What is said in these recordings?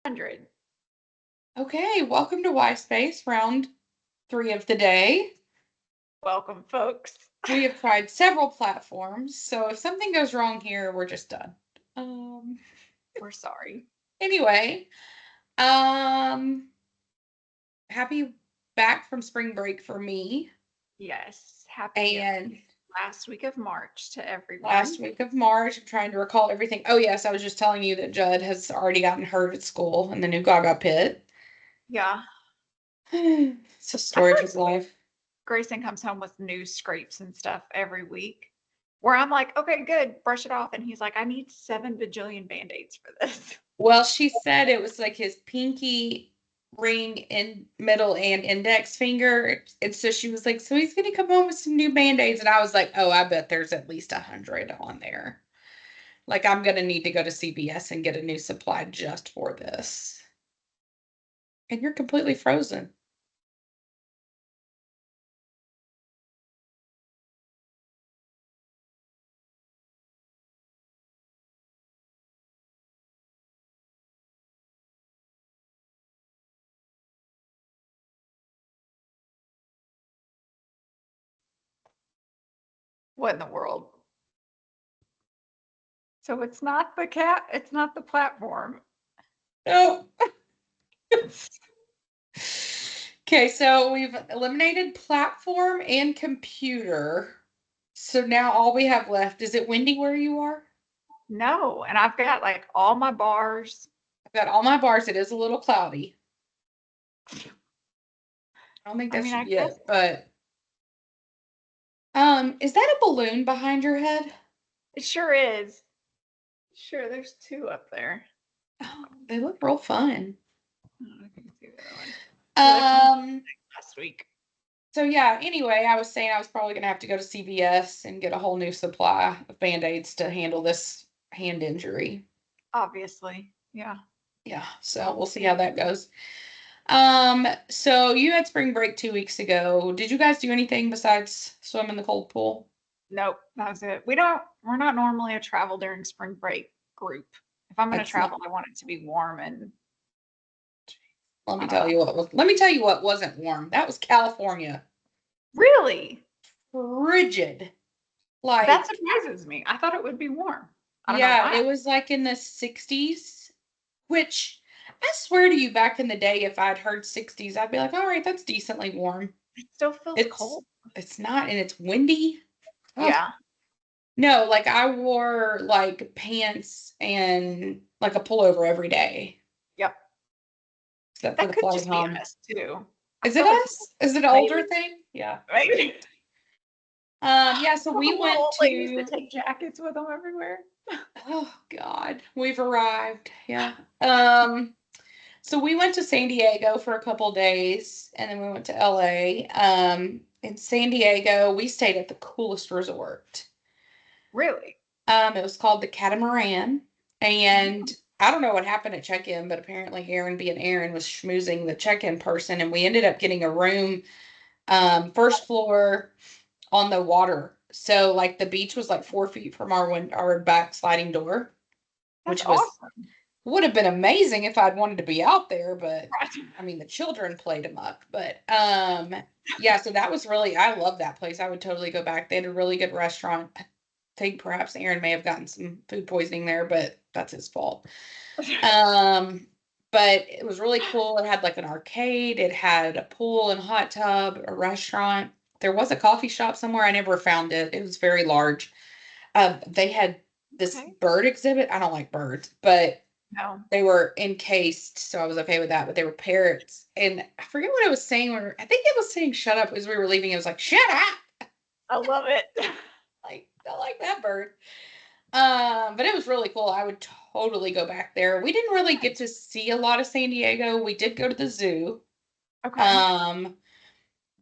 100. Okay, welcome to Whyspace, round 3 of the day. Welcome, folks. We have tried several platforms, so if something goes wrong here, we're just done. Um, We're sorry. anyway, um, happy back from spring break for me, Yes. Happy and last week of March to everyone. last week of March. I'm trying to recall everything. Oh, yes, I was just telling you that Judd has already gotten hurt at school in the new Gaga pit. Yeah. It's a I story feel of like his life. Grayson comes home with new scrapes and stuff every week where I'm like, okay, good, brush it off. And he's like, I need 7 bajillion band-aids for this. Well, she said it was like his pinky ring and middle and index finger. And so she was like, so he's going to come home with some new band-aids. And I was like, oh, I bet there's at least 100 on there. Like, I'm going to need to go to CVS and get a new supply just for this. And you're completely frozen. What in the world? So it's not the cat, it's not the platform. Oh. Okay, so we've eliminated platform and computer. So now all we have left, is it windy where you are? No. And I've got like all my bars. I've got all my bars. It is a little cloudy. I don't think I that mean, should I be guess, it, but is that a balloon behind your head? it sure is. Sure, there's two up there. Oh, they look real fun. I don't know if you can see the other one. Yeah, they're from Um, last week. so yeah, anyway, I was saying I was probably gonna have to go to CVS and get a whole new supply of Band-Aids to handle this hand injury. Obviously. Yeah. Yeah, so Well, we'll see how that goes. So you had spring break 2 weeks ago. Did you guys do anything besides swim in the cold pool? nope, that was it. We're not normally a travel during spring break group. If I'm going to That's not, travel, I want it to be warm and let I me don't tell know. you let me tell you what wasn't warm. That was California. Really? Frigid. That Like, surprises me. I thought it would be warm. I don't know yeah, why. it was like in the 60s, which I swear to you, back in the day, if I'd heard 60s, I'd be like, all right, that's decently warm. It still feels It's cold. it's not, and it's windy. Oh, Yeah. no, like I wore like pants and like a pullover every day, Yep. except for That the could flight just be home. us too. I Is it feel like us? Is it an older maybe, thing? Yeah. maybe. Yeah, so All the we little went old ladies that to, take jackets with them everywhere. oh God, we've arrived. Yeah. So we went to San Diego for a couple days and then we went to LA. In San Diego, we stayed at the coolest resort. Really? It was called the Catamaran. And I don't know what happened at check-in, but apparently Aaron being Aaron was schmoozing the check-in person and we ended up getting a room, first floor on the water. So like the beach was like 4 feet from our back sliding door, That's which was awesome. would have been amazing if I'd wanted to be out there, but Right. I mean the children played amok. But yeah, so that was really, I love that place. I would totally go back. They had a really good restaurant. I think perhaps Aaron may have gotten some food poisoning there, but that's his fault. Um but it was really cool. It had like an arcade, it had a pool and hot tub, a restaurant. There was a coffee shop somewhere. I never found it. It was very large. They had this Okay. bird exhibit. I don't like birds, but No. they were encased, so I was okay with that. But they were parrots, and I forget what I was saying. I think it was saying "shut up" as we were leaving. It was like "shut up," I love it. like I like that bird. But it was really cool. I would totally go back there. We didn't really get to see a lot of San Diego. We did go to the zoo. Okay. Um,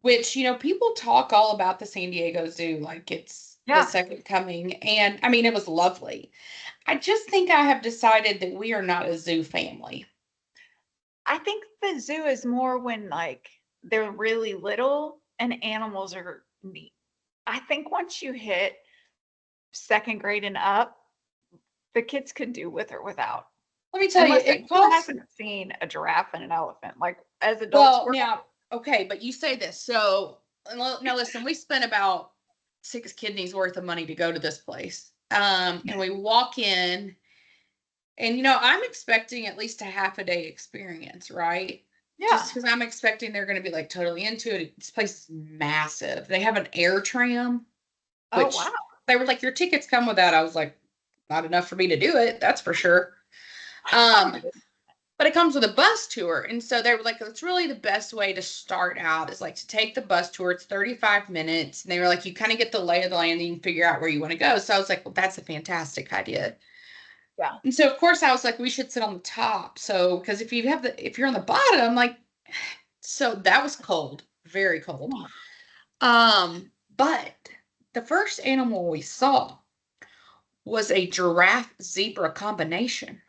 which, people talk all about the San Diego Zoo like it's the Yeah. second coming. And I mean, it was lovely. I just think I have decided that we are not a zoo family. I think the zoo is more when like they're really little and animals are neat. I think once you hit second grade and up, the kids could do with or without. Let me tell And you, listen, it who costs. hasn't seen a giraffe and an elephant? Like as adults, Well, we're now, okay, but you say this. So, now listen, we spent about 6 kidneys worth of money to go to this place. And we walk in, and I'm expecting at least a half a day experience, right? yeah. Just because I'm expecting they're going to be like totally into it. This place is massive. They have an air tram, Oh wow. which they were like, your tickets come with that. I was like, not enough for me to do it, that's for sure. Oh, Um, but it comes with a bus tour. And so they were like, it's really the best way to start out is like to take the bus tour. It's 35 minutes. And they were like, you kind of get the lay of the land and you can figure out where you want to go. So I was like, well, that's a fantastic idea. yeah. And so of course I was like, we should sit on the top. So because if you're on the bottom, like, so that was cold, very cold. But the first animal we saw was a giraffe zebra combination.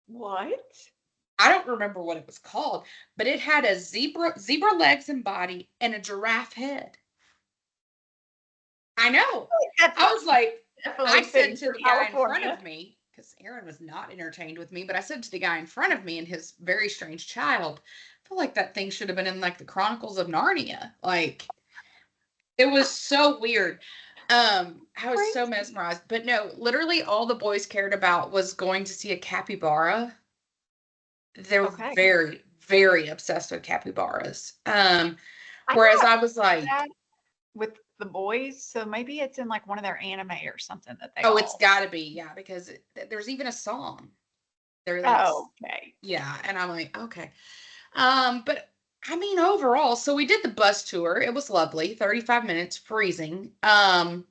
What? I don't remember what it was called, but it had a zebra legs and body and a giraffe head. I know. That's I was like, I definitely said fitting to for the guy in front California. of me, because Aaron was not entertained with me, but I said to the guy in front of me and his very strange child, I feel like that thing should have been in like the Chronicles of Narnia. Like, it was so weird. I was so Crazy. mesmerized. But no, literally all the boys cared about was going to see a capybara. They're Okay. very, very obsessed with capybaras. I Whereas thought I was like, that with the boys, so maybe it's in like one of their anime or something that they oh, it's all. got to be, yeah, because there's even a song. There, that's Oh, okay. yeah, and I'm like, okay. But I mean, overall, so we did the bus tour. It was lovely, 35 minutes, freezing. And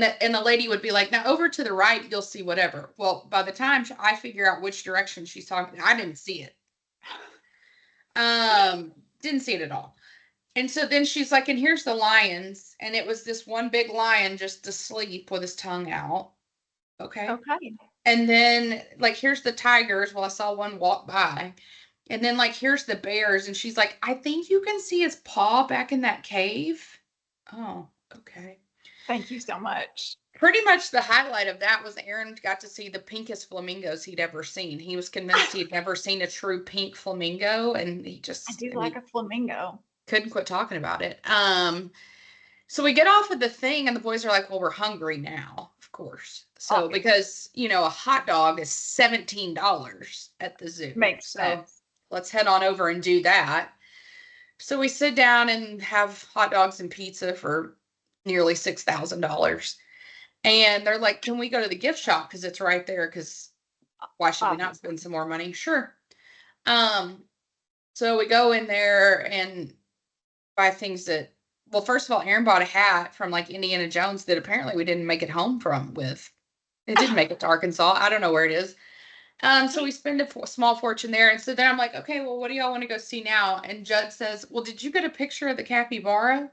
the lady would be like, now over to the right, you'll see whatever. Well, by the time I figure out which direction she's talking, I didn't see it. Didn't see it at all. And so then she's like, and here's the lions. And it was this one big lion just asleep with his tongue out. Okay. Okay. And then like here's the tigers. Well, I saw one walk by. And then like here's the bears. And she's like, I think you can see his paw back in that cave. Oh, okay. Thank you so much. Pretty much the highlight of that was Aaron got to see the pinkest flamingos he'd ever seen. He was convinced he'd never seen a true pink flamingo, and I do I like mean, a flamingo. couldn't quit talking about it. So we get off of the thing, and the boys are like, "Well, we're hungry now, of course." So Obviously. because a hot dog is $17 at the zoo, Makes so sense. let's head on over and do that. So we sit down and have hot dogs and pizza for nearly $6,000. And they're like, can we go to the gift shop? Because it's right there. Because why should we not Obviously. spend some more money? Sure. Um, so we go in there and buy things that, well, first of all, Aaron bought a hat from like Indiana Jones that apparently we didn't make it home from with. It didn't make it to Arkansas. I don't know where it is. So we spend a small fortune there. And so then I'm like, okay, well, what do y'all want to go see now? And Judd says, well, did you get a picture of the capybara?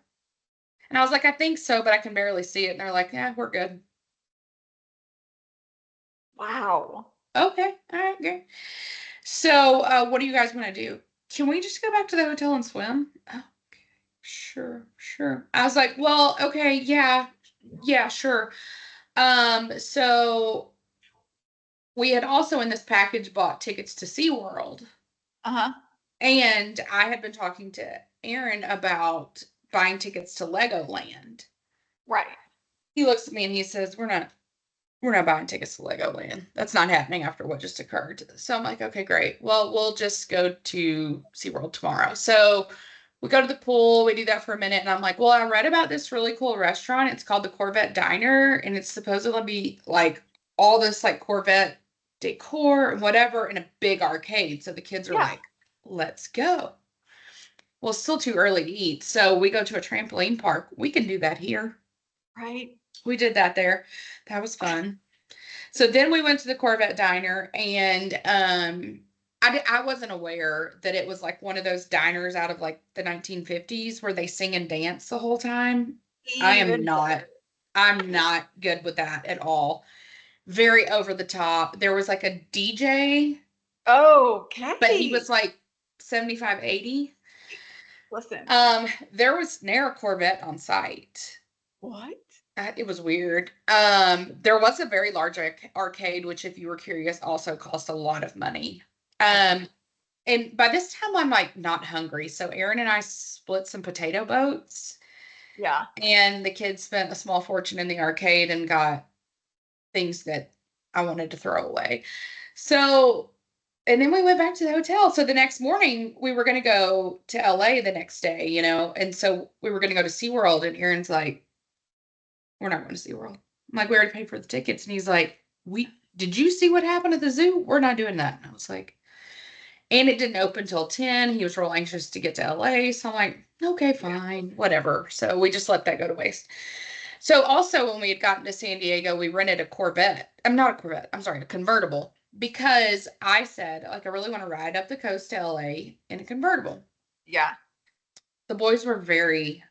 And I was like, I think so, but I can barely see it. And they're like, yeah, we're good. Wow. Okay. All right, good. So, what do you guys want to do? Can we just go back to the hotel and swim? Okay, sure, sure. I was like, well, okay, yeah, yeah, sure. So we had also in this package bought tickets to SeaWorld. Uh-huh. And I had been talking to Aaron about buying tickets to Legoland. Right. He looks at me and he says, we're not buying tickets to Legoland. That's not happening after what just occurred. So I'm like, okay, great. Well, we'll just go to SeaWorld tomorrow. So we go to the pool, we do that for a minute, and I'm like, well, I read about this really cool restaurant. It's called the Corvette Diner, and it's supposedly be like all this like Corvette decor and whatever in a big arcade. So the kids are Yeah. like, let's go. Well, it's still too early to eat. So we go to a trampoline park. We can do that here. Right. We did that there. That was fun. So then we went to the Corvette Diner, and I wasn't aware that it was like one of those diners out of like the 1950s where they sing and dance the whole time. I am Even not. better. I'm not good with that at all. Very over the top. There was like a DJ, but he Okay. was like 75, 80. Listen. There was ne'er a Corvette on site. What? It was weird. There was a very large arcade, which, if you were curious, also cost a lot of money. Um, and by this time, I'm like not hungry. So Aaron and I split some potato boats, Yeah. and the kids spent a small fortune in the arcade and got things that I wanted to throw away. So, and then we went back to the hotel. So the next morning, we were going to go to LA the next day, and so we were going to go to SeaWorld, and Aaron's like, we're not going to SeaWorld. I'm like, we already paid for the tickets. And he's like, did you see what happened at the zoo? We're not doing that. And I was like, and it didn't open till 10. He was real anxious to get to LA. So I'm like, okay, fine, whatever. So we just let that go to waste. So also, when we had gotten to San Diego, we rented a Corvette. I'm not a Corvette. I'm sorry, a convertible. Because I said, like, I really want to ride up the coast to LA in a convertible. Yeah. The boys were very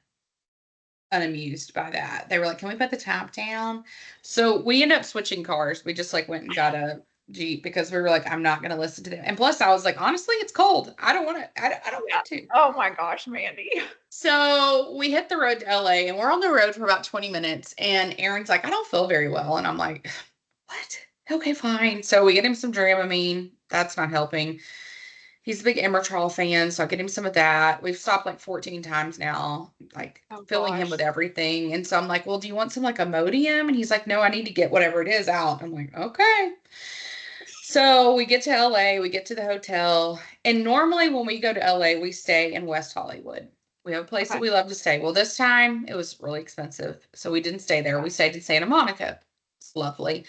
unamused by that. They were like, can we put the top down? So we ended up switching cars. We just like went and got a Jeep because we were like, I'm not going to listen to them. And plus I was like, honestly, it's cold. I don't want to, I don't want to. Oh my gosh, Mandy. So we hit the road to LA, and we're on the road for about 20 minutes. And Aaron's like, I don't feel very well. And I'm like, what? Okay, fine. So we get him some Dramamine. That's not helping. He's a big Emmertrol fan, so I get him some of that. We've stopped like 14 times now, like filling him with everything. And so I'm like, well, do you want some like Imodium? And he's like, no, I need to get whatever it is out. I'm like, okay. So we get to LA, we get to the hotel. And normally when we go to LA, we stay in West Hollywood. We have a place that we love to stay. Well, this time it was really expensive, so we didn't stay there. We stayed in Santa Monica. It's lovely.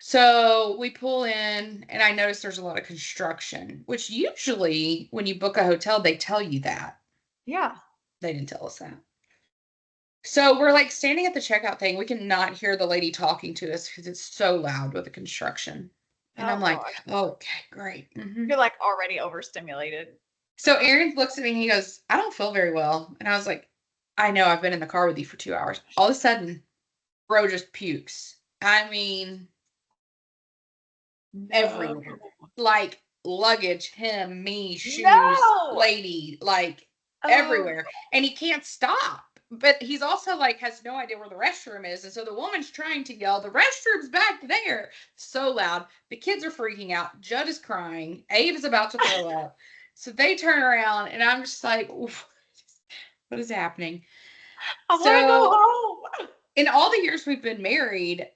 So we pull in, and I noticed there's a lot of construction, which usually when you book a hotel, they tell you that. Yeah. They didn't tell us that. So we're like standing at the checkout thing. We cannot hear the lady talking to us because it's so loud with the construction. And I'm like, okay, great. Mm-hmm. You're like already overstimulated. So Aaron looks at me and he goes, I don't feel very well. And I was like, I know, I've been in the car with you for 2 hours. All of a sudden, bro just pukes. I mean, everywhere. Like luggage, him, me, shoes, lady, like everywhere. And he can't stop. But he's also like has no idea where the restroom is. And so the woman's trying to yell, the restroom's back there. So loud. The kids are freaking out. Judd is crying. Abe is about to throw up. So they turn around and I'm just like, oof, what is happening? I want to go home. In all the years we've been married,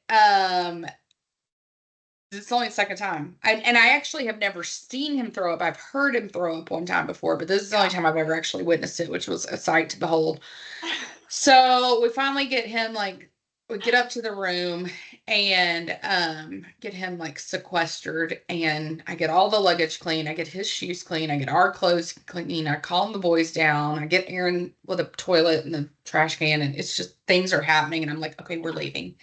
it's only the second time. I actually have never seen him throw up. I've heard him throw up one time before, but this is the only time I've ever actually witnessed it, which was a sight to behold. So we finally get him, like, we get up to the room and get him, like, sequestered. And I get all the luggage clean. I get his shoes clean. I get our clothes clean. I calm the boys down. I get Aaron with a toilet and the trash can. And it's just things are happening. And I'm like, okay, we're leaving.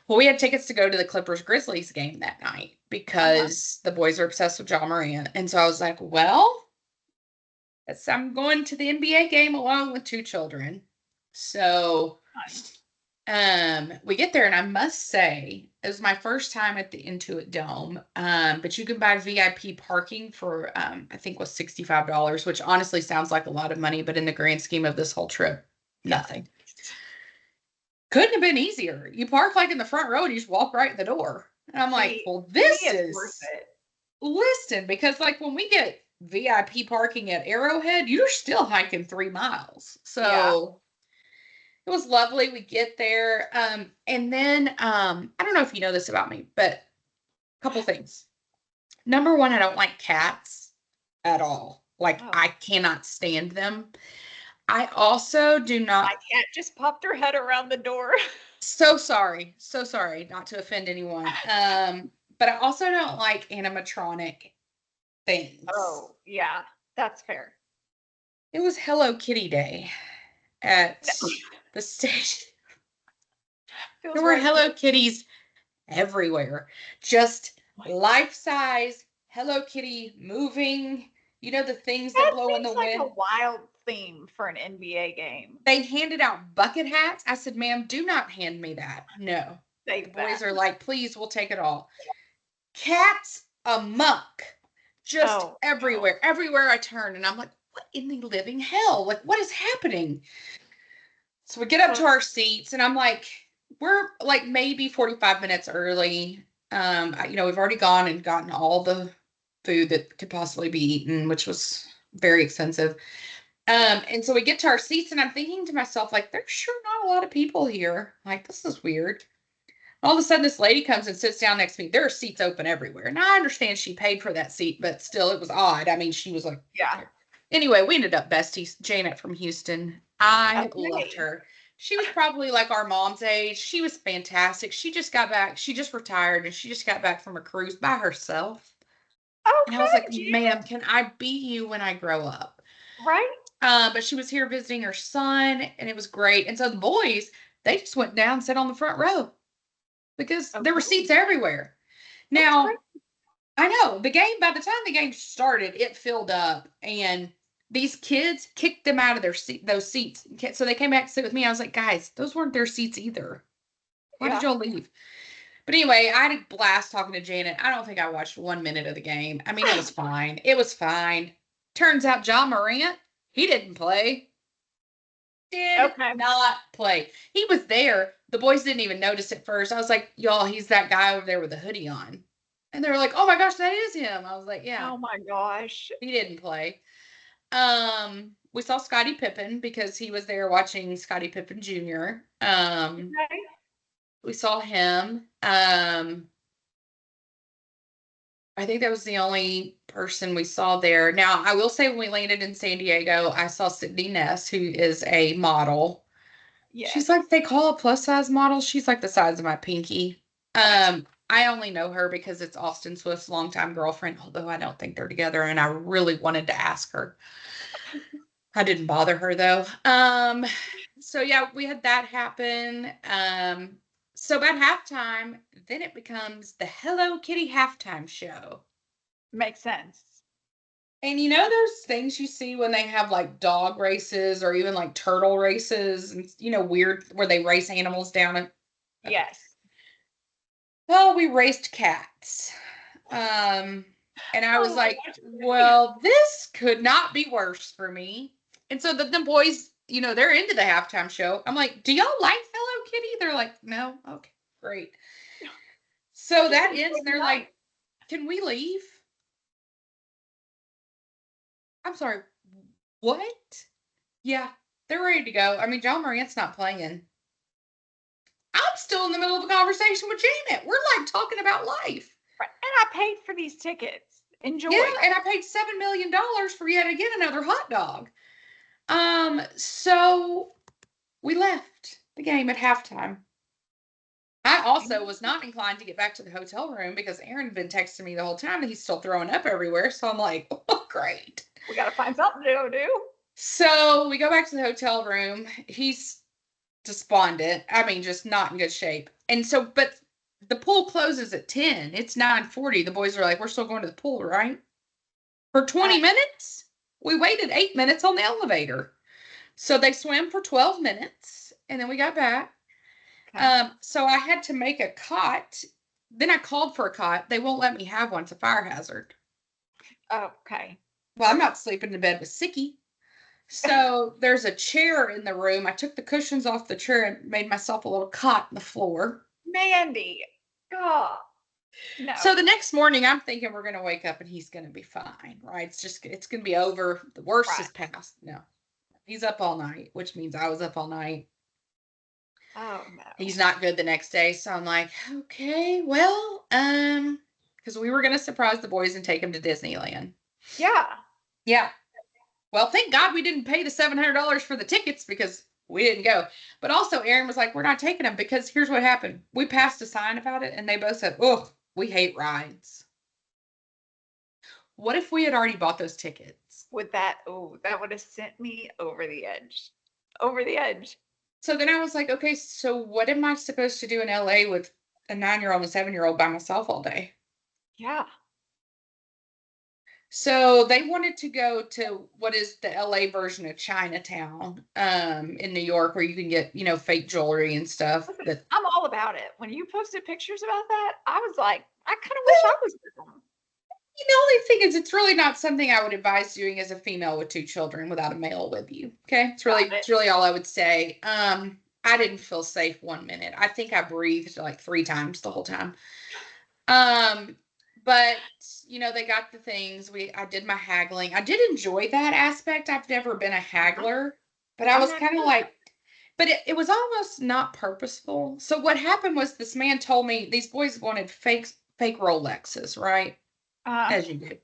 Well, we had tickets to go to the Clippers-Grizzlies game that night because the boys are obsessed with Ja Morant. And so I was like, well, I'm going to the NBA game along with 2 children. So we get there, and I must say, it was my first time at the Intuit Dome. But you can buy VIP parking for, I think was $65, which honestly sounds like a lot of money, but in the grand scheme of this whole trip, nothing. Couldn't have been easier. You park like in the front row and you just walk right in the door. And I'm like, well, this is worth it. Listen, because like when we get VIP parking at Arrowhead, you're still hiking 3 miles. So it was lovely. We get there. And then I don't know if you know this about me, but a couple things. Number one, I don't like cats at all. Like I cannot stand them. I also do not. My cat just popped her head around the door. So sorry not to offend anyone. But I also don't like animatronic things. Oh, yeah, that's fair. It was Hello Kitty Day at the station. There were Hello Kitties everywhere. Just life-size Hello Kitty moving. You know, the things that blow in the wind. Like a wild theme for an NBA game. They handed out bucket hats. I said, ma'am, do not hand me that. No. The boys are like, please, we'll take it all. Cats amok. Just everywhere. Everywhere I turn. And I'm like, what in the living hell? Like, what is happening? So we get up to our seats and I'm like, we're like maybe 45 minutes early. We've already gone and gotten all the food that could possibly be eaten, which was very expensive. And so we get to our seats, and I'm thinking to myself, like, there's sure not a lot of people here. Like, this is weird. All of a sudden, this lady comes and sits down next to me. There are seats open everywhere. And I understand she paid for that seat, but still, it was odd. I mean, she was like, Yeah. Anyway, we ended up besties. Janet from Houston. I loved Okay. her. She was probably like our mom's age. She was fantastic. She just got back. She just retired, and she just got back from a cruise by herself. And I was like, Okay, ma'am, Janet. can I be you when I grow up? Right? But she was here visiting her son, and it was great. And so the boys, they just went down and sat on the front row because there were seats Okay. everywhere. That's great. Now, I know the game, by the time the game started, it filled up, and these kids kicked them out of those seats. So they came back to sit with me. I was like, guys, those weren't their seats either. Why did Yeah. y'all leave? But anyway, I had a blast talking to Janet. I don't think I watched 1 minute of the game. I mean, it was fine. It was fine. Turns out John Morant, he didn't play. Did Okay. not play. He was there. The boys didn't even notice at first. I was like, y'all, he's that guy over there with the hoodie on. And they were like, oh my gosh, that is him. I was like, yeah, Oh my gosh. he didn't play. We saw Scottie Pippen because he was there watching Scottie Pippen Jr. Okay. We saw him. I think that was the only person we saw there. Now, I will say when we landed in San Diego, I saw Sydney Ness, who is a model. She's Yes. like, they call a plus size model. She's like the size of my pinky. I only know her because it's Austin Swift's longtime girlfriend, although I don't think they're together, and I really wanted to ask her. I didn't bother her though. So yeah, we had that happen. So about halftime, then it becomes the Hello Kitty halftime show. Makes sense. And you know those things you see when they have like dog races or even like turtle races and weird where they race animals down and Yes. well, we raced cats. And I was Oh my like, gosh. well, this could not be worse for me. And so the boys, they're into the halftime show. I'm like, do y'all like Hello Kitty? They're like, no. Okay, great. So Just that enjoy ends, and the they're night. like, can we leave? I'm sorry, what? Yeah, they're ready to go. I mean, John Morant's not playing. I'm still in the middle of a conversation with Janet. We're like talking about life. Right. And I paid for these tickets. Yeah, Enjoy. and I paid $7 million for yet again another hot dog. So we left the game at halftime. I also was not inclined to get back to the hotel room because Aaron had been texting me the whole time that he's still throwing up everywhere. So I'm like, oh, great. We got to find something to go do. So we go back to the hotel room. He's despondent. I mean, just not in good shape. And so, but the pool closes at 10. It's 9:40. The boys are like, we're still going to the pool, right? For 20 minutes? We waited 8 minutes on the elevator. So they swam for 12 minutes and then we got back. Okay. So I had to make a cot. Then I called for a cot. They won't let me have one. It's a fire hazard. Okay. Well, I'm not sleeping in bed with Sicky. So there's a chair in the room. I took the cushions off the chair and made myself a little cot in the floor. Mandy. God. No. So the next morning, I'm thinking we're going to wake up and he's going to be fine, right? It's going to be over. The worst Right. is past. No, he's up all night, which means I was up all night. Oh no. He's not good the next day. So I'm like, okay, well, because we were going to surprise the boys and take them to Disneyland. Yeah. Yeah. Well, thank God we didn't pay the $700 for the tickets because we didn't go. But also, Aaron was like, we're not taking them because here's what happened. We passed a sign about it and they both said, oh, we hate rides. What if we had already bought those tickets? That would have sent me over the edge. Over the edge. So then I was like, okay, so what am I supposed to do in LA with a 9-year-old and a 7-year-old by myself all day? Yeah. So they wanted to go to what is the LA version of Chinatown, in New York, where you can get, fake jewelry and stuff. Listen, But I'm all about it. When you posted pictures about that, I was like, I kind of wish I was with them. the only thing is, it's really not something I would advise doing as a female with 2 children without a male with you. Okay, it's Got it. really all I would say. I didn't feel safe 1 minute. I think I breathed like 3 times the whole time. But they got the things. I did my haggling. I did enjoy that aspect. I've never been a haggler, but I I'm was not kind of good. like, but it was almost not purposeful. So what happened was this man told me these boys wanted fake Rolexes, right? Uh, As you do.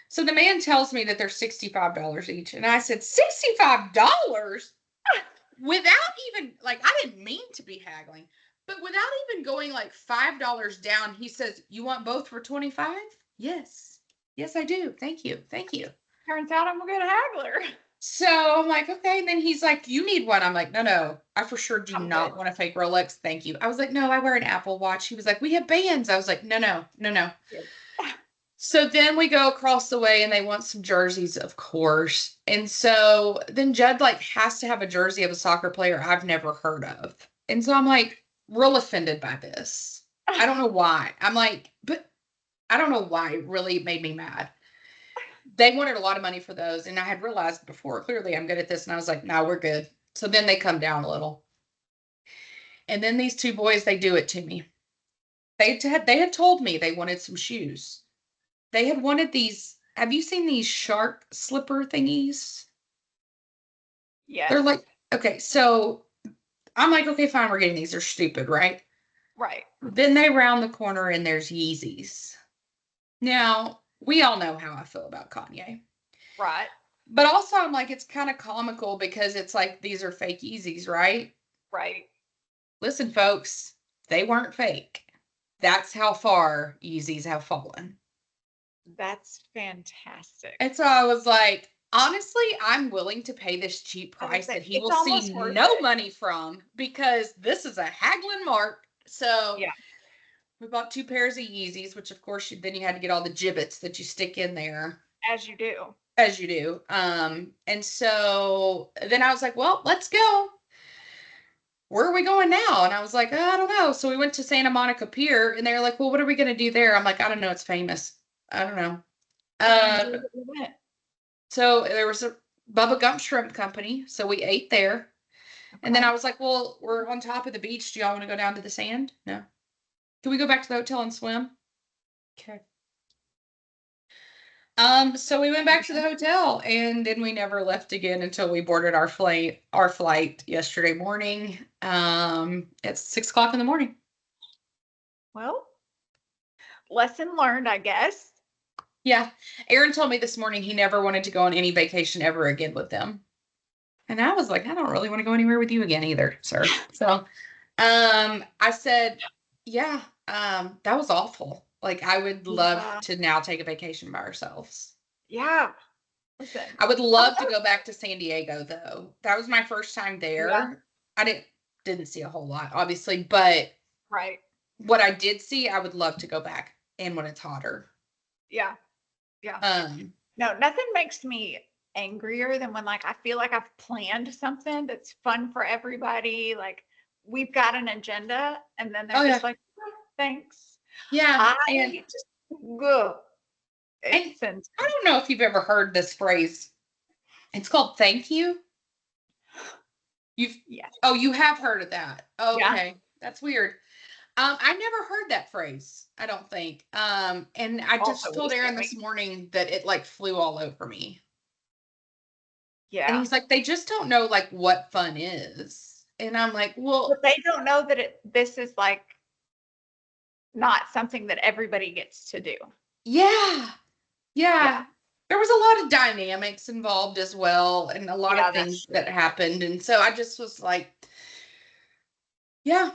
So the man tells me that they're $65 each. And I said, $65? Without even, like, I didn't mean to be haggling, but without even going like $5 down, he says, you want both for 25? Yes. Yes, I do. Thank you. Thank you. turns out I'm a good haggler. So I'm like, okay. And then he's like, you need one. I'm like, no, I for sure do I'm not good. want a fake Rolex. Thank you. I was like, no, I wear an Apple Watch. He was like, we have bands. I was like, no. Good. So then we go across the way and they want some jerseys, of course. And so then Judd like has to have a jersey of a soccer player I've never heard of. And so I'm like real offended by this. I don't know why. I'm like, but I don't know why it really made me mad. They wanted a lot of money for those. And I had realized before, clearly I'm good at this. And I was like, no, we're good. So then they come down a little. And then these two boys, they do it to me. They had told me they wanted some shoes. They had wanted these. Have you seen these shark slipper thingies? Yes. They're like, okay, so I'm like, okay, fine, we're getting these. They're stupid, right? Right. Then they round the corner and there's Yeezys. Now, we all know how I feel about Kanye. Right. But also, I'm like, it's kind of comical because it's like, these are fake Yeezys, right? Right. Listen, folks, they weren't fake. That's how far Yeezys have fallen. That's fantastic. And so I was like, honestly, I'm willing to pay this cheap price that he It's will almost see worth no it. money from because this is a haggling mark. So Yeah. we bought 2 pairs of Yeezys, which of course then you had to get all the gibbets that you stick in there. As you do. As you do. And so then I was like, well, let's go. Where are we going now? And I was like, I don't know. So we went to Santa Monica Pier and they were like, well, what are we going to do there? I'm like, I don't know. It's famous. I don't know. Enjoy Uh, the event. So there was a Bubba Gump Shrimp Company. So we ate there. And then Okay. I was like, well, we're on top of the beach. Do y'all want to go down to the sand? No. Can we go back to the hotel and swim? Okay. So we went back to the hotel and then we never left again until we boarded our flight yesterday morning. At 6 o'clock in the morning. Well, lesson learned, I guess. Yeah. Aaron told me this morning he never wanted to go on any vacation ever again with them. And I was like, I don't really want to go anywhere with you again either, sir. So I said, yeah, that was awful. Like I would love Yeah. to now take a vacation by ourselves. Yeah. Listen. I would love to go back to San Diego though. That was my first time there. Yeah. I didn't see a whole lot, obviously, but Right. what I did see, I would love to go back and when it's hotter. Yeah. Yeah. Um, No, nothing makes me angrier than when like I feel like I've planned something that's fun for everybody. Like we've got an agenda and then they're oh just yeah. like, "Oh, thanks. Yeah. And I just go. and It sends I don't know if you've ever heard this phrase. It's called thank you. yeah. Oh, you have heard of that. Yeah. Okay. That's weird. I never heard that phrase, I don't think. And I Also just told Aaron scary. this morning that it like flew all over me. And Yeah. he's like, they just don't know like what fun is. And I'm like, well, But they don't know that this is like not something that everybody gets to do. yeah. Yeah. Yeah. There was a lot of dynamics involved as well, and a lot Yeah, of that's things true. that happened. And so I just was like, yeah,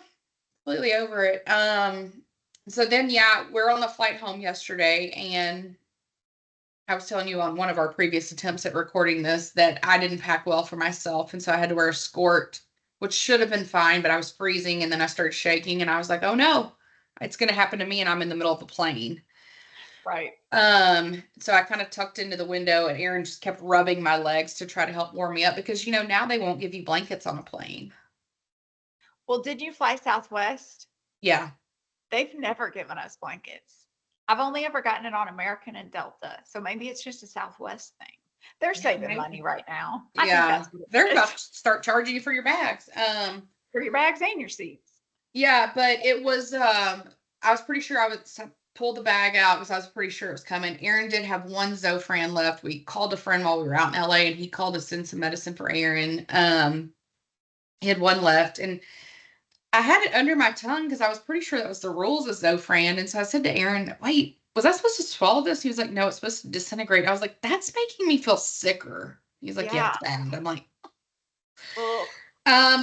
completely over it. So then yeah, we're on the flight home yesterday, and I was telling you on one of our previous attempts at recording this that I didn't pack well for myself. And so I had to wear a skirt, which should have been fine, but I was freezing and then I started shaking and I was like, oh no, it's going to happen to me. And I'm in the middle of a plane. Right. So I kind of tucked into the window and Aaron just kept rubbing my legs to try to help warm me up because, now they won't give you blankets on a plane. Well, did you fly Southwest? Yeah. They've never given us blankets. I've only ever gotten it on American and Delta. So maybe it's just a Southwest thing. They're saving money right now. I think Yeah. that's what it They're is. about to start charging you for your bags. For your bags and your seats. Yeah, but it was, I was pretty sure I would pull the bag out because I was pretty sure it was coming. Aaron did have one Zofran left. We called a friend while we were out in LA and he called us in some medicine for Aaron. He had one left and I had it under my tongue because I was pretty sure that was the rules of Zofran. And so I said to Aaron, wait, was I supposed to swallow this? He was like, no, it's supposed to disintegrate. I was like, that's making me feel sicker. He's like, yeah, Yeah. it's bad. I'm like, Ugh.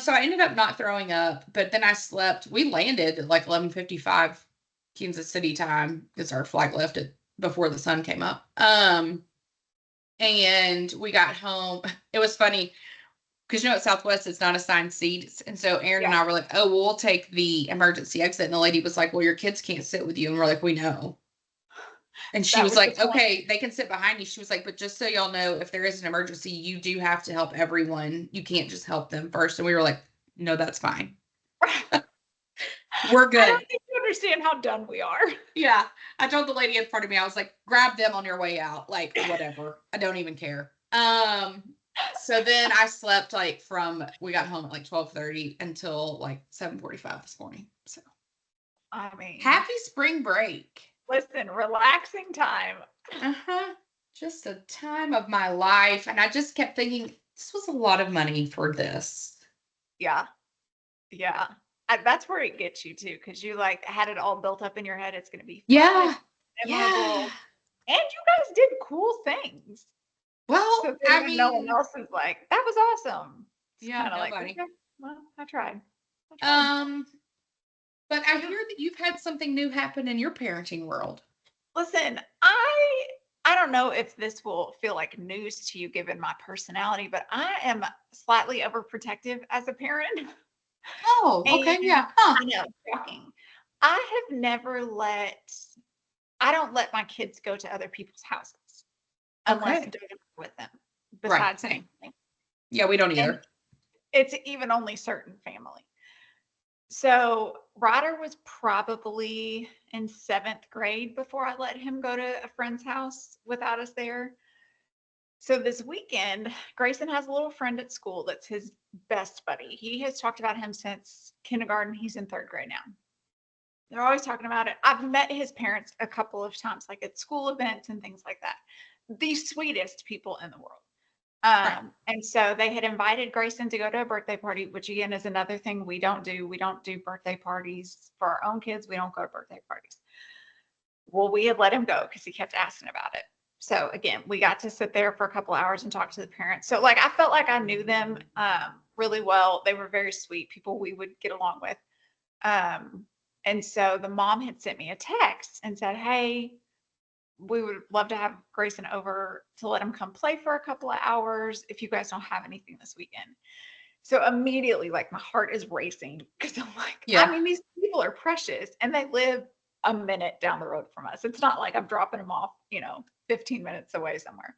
so I ended up not throwing up, but then I slept. We landed at like 11:55 Kansas City time because our flight left it before the sun came up. And we got home. It was funny because at Southwest it's not assigned seats, and so Aaron and Yeah. I were like, "Oh, well, we'll take the emergency exit." And the lady was like, "Well, your kids can't sit with you," and we're like, "We know." And she That was was the like, point. "Okay, they can sit behind you." She was like, "But just so y'all know, if there is an emergency, you do have to help everyone. You can't just help them first." And we were like, "No, that's fine. We're I good." don't think you understand how done we are. Yeah. I told the lady in front of me, I was like, grab them on your way out. Like, whatever. I don't even care. So then I slept like we got home at like 12:30 until like 7:45 this morning. So I mean, happy spring break. listen, relaxing time. Uh-huh. Just a time of my life. And I just kept thinking, this was a lot of money for this. Yeah. Yeah. That's where it gets you too, because you like had it all built up in your head. It's going to be fun, Yeah. memorable. Yeah. And you guys did cool things. Well, So I then when no one mean, else is like, that was awesome. It's yeah, kind of like, nobody. okay, well, I tried. I tried. But I Yeah. hear that you've had something new happen in your parenting world. Listen, I don't know if this will feel like news to you given my personality, but I am slightly overprotective as a parent. Oh, And okay, yeah. Huh. I know, shocking. I have never I don't let my kids go to other people's houses unless Okay. they're with them, Right. besides Same. family. Yeah, we don't And either. it's even only certain family. So Ryder was probably in seventh grade before I let him go to a friend's house without us there. So this weekend, Grayson has a little friend at school that's his best buddy. He has talked about him since kindergarten. He's in third grade now. They're always talking about it. I've met his parents a couple of times, like at school events and things like that. The sweetest people in the world. Right. And so they had invited Grayson to go to a birthday party, which again is another thing we don't do. We don't do birthday parties for our own kids. We don't go to birthday parties. Well, we had let him go because he kept asking about it. So again, we got to sit there for a couple hours and talk to the parents. So like I felt like I knew them really well. They were very sweet people we would get along with. And so the mom had sent me a text and said, "Hey, we would love to have Grayson over to let him come play for a couple of hours if you guys don't have anything this weekend." So immediately, like my heart is racing because I'm like, I Yeah. mean, these people are precious and they live a minute down the road from us. It's not like I'm dropping them off, 15 minutes away somewhere.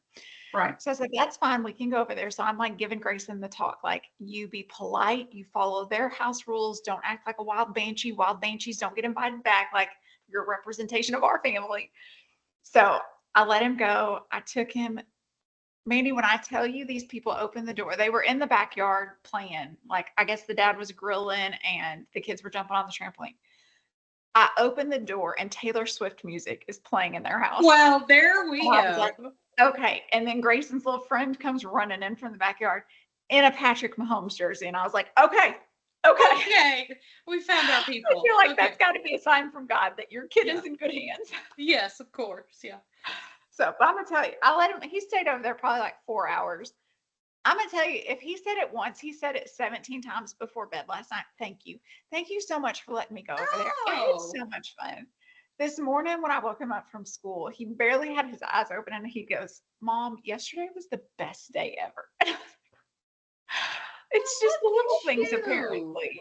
Right. So I said, that's fine. We can go over there. So I'm like giving Grayson the talk, like, you be polite, you follow their house rules, don't act like a wild banshee. Wild banshees don't get invited back. Like, you're a representation of our family. So I let him go. I took him. Mandy, when I tell you these people opened the door, they were in the backyard playing. Like, I guess the dad was grilling and the kids were jumping on the trampoline. I opened the door and Taylor Swift music is playing in their house. Well, there we And I was like, go. okay. And then Grayson's little friend comes running in from the backyard in a Patrick Mahomes jersey. And I was like, okay, okay. Okay. We found our I people. feel like Okay. that's got to be a sign from God that your kid Yeah. is in good hands. Yes, of course. Yeah. So, but I'm going to tell you, I let him, he stayed over there probably like 4 hours. I'm going to tell you, if he said it once, he said it 17 times before bed last night. Thank you. Thank you so much for letting me go over there. I had Oh. so much fun. This morning when I woke him up from school, he barely had his eyes open and he goes, "Mom, yesterday was the best day ever." It's just the little things Cute. apparently.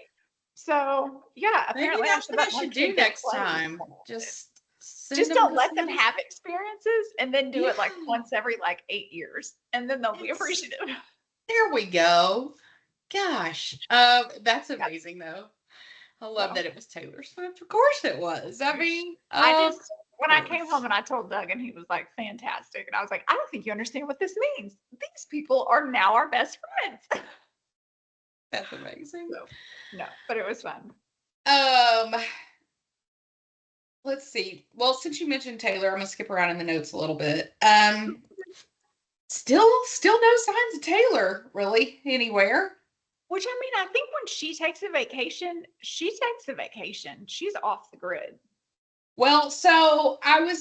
So yeah, Maybe apparently I that's should what I let my should do kid go next play time. more of it. Just send Just them don't to let them somebody. have experiences and then do Yeah. it like once every like 8 years and then they'll be It's, appreciative. there we go. Gosh. That's Yeah, amazing though. I love so that it was Taylor Swift. Of course it was. I mean, I of just when I came home course. and I told Doug and he was like, fantastic. And I was like, I don't think you understand what this means. These people are now our best friends. That's amazing. So, no, but it was fun. Um, let's see. Well, since you mentioned Taylor, I'm gonna skip around in the notes a little bit. Still no signs of Taylor really anywhere. Which, I mean, I think when she takes a vacation, she takes a vacation. She's off the grid. Well, so I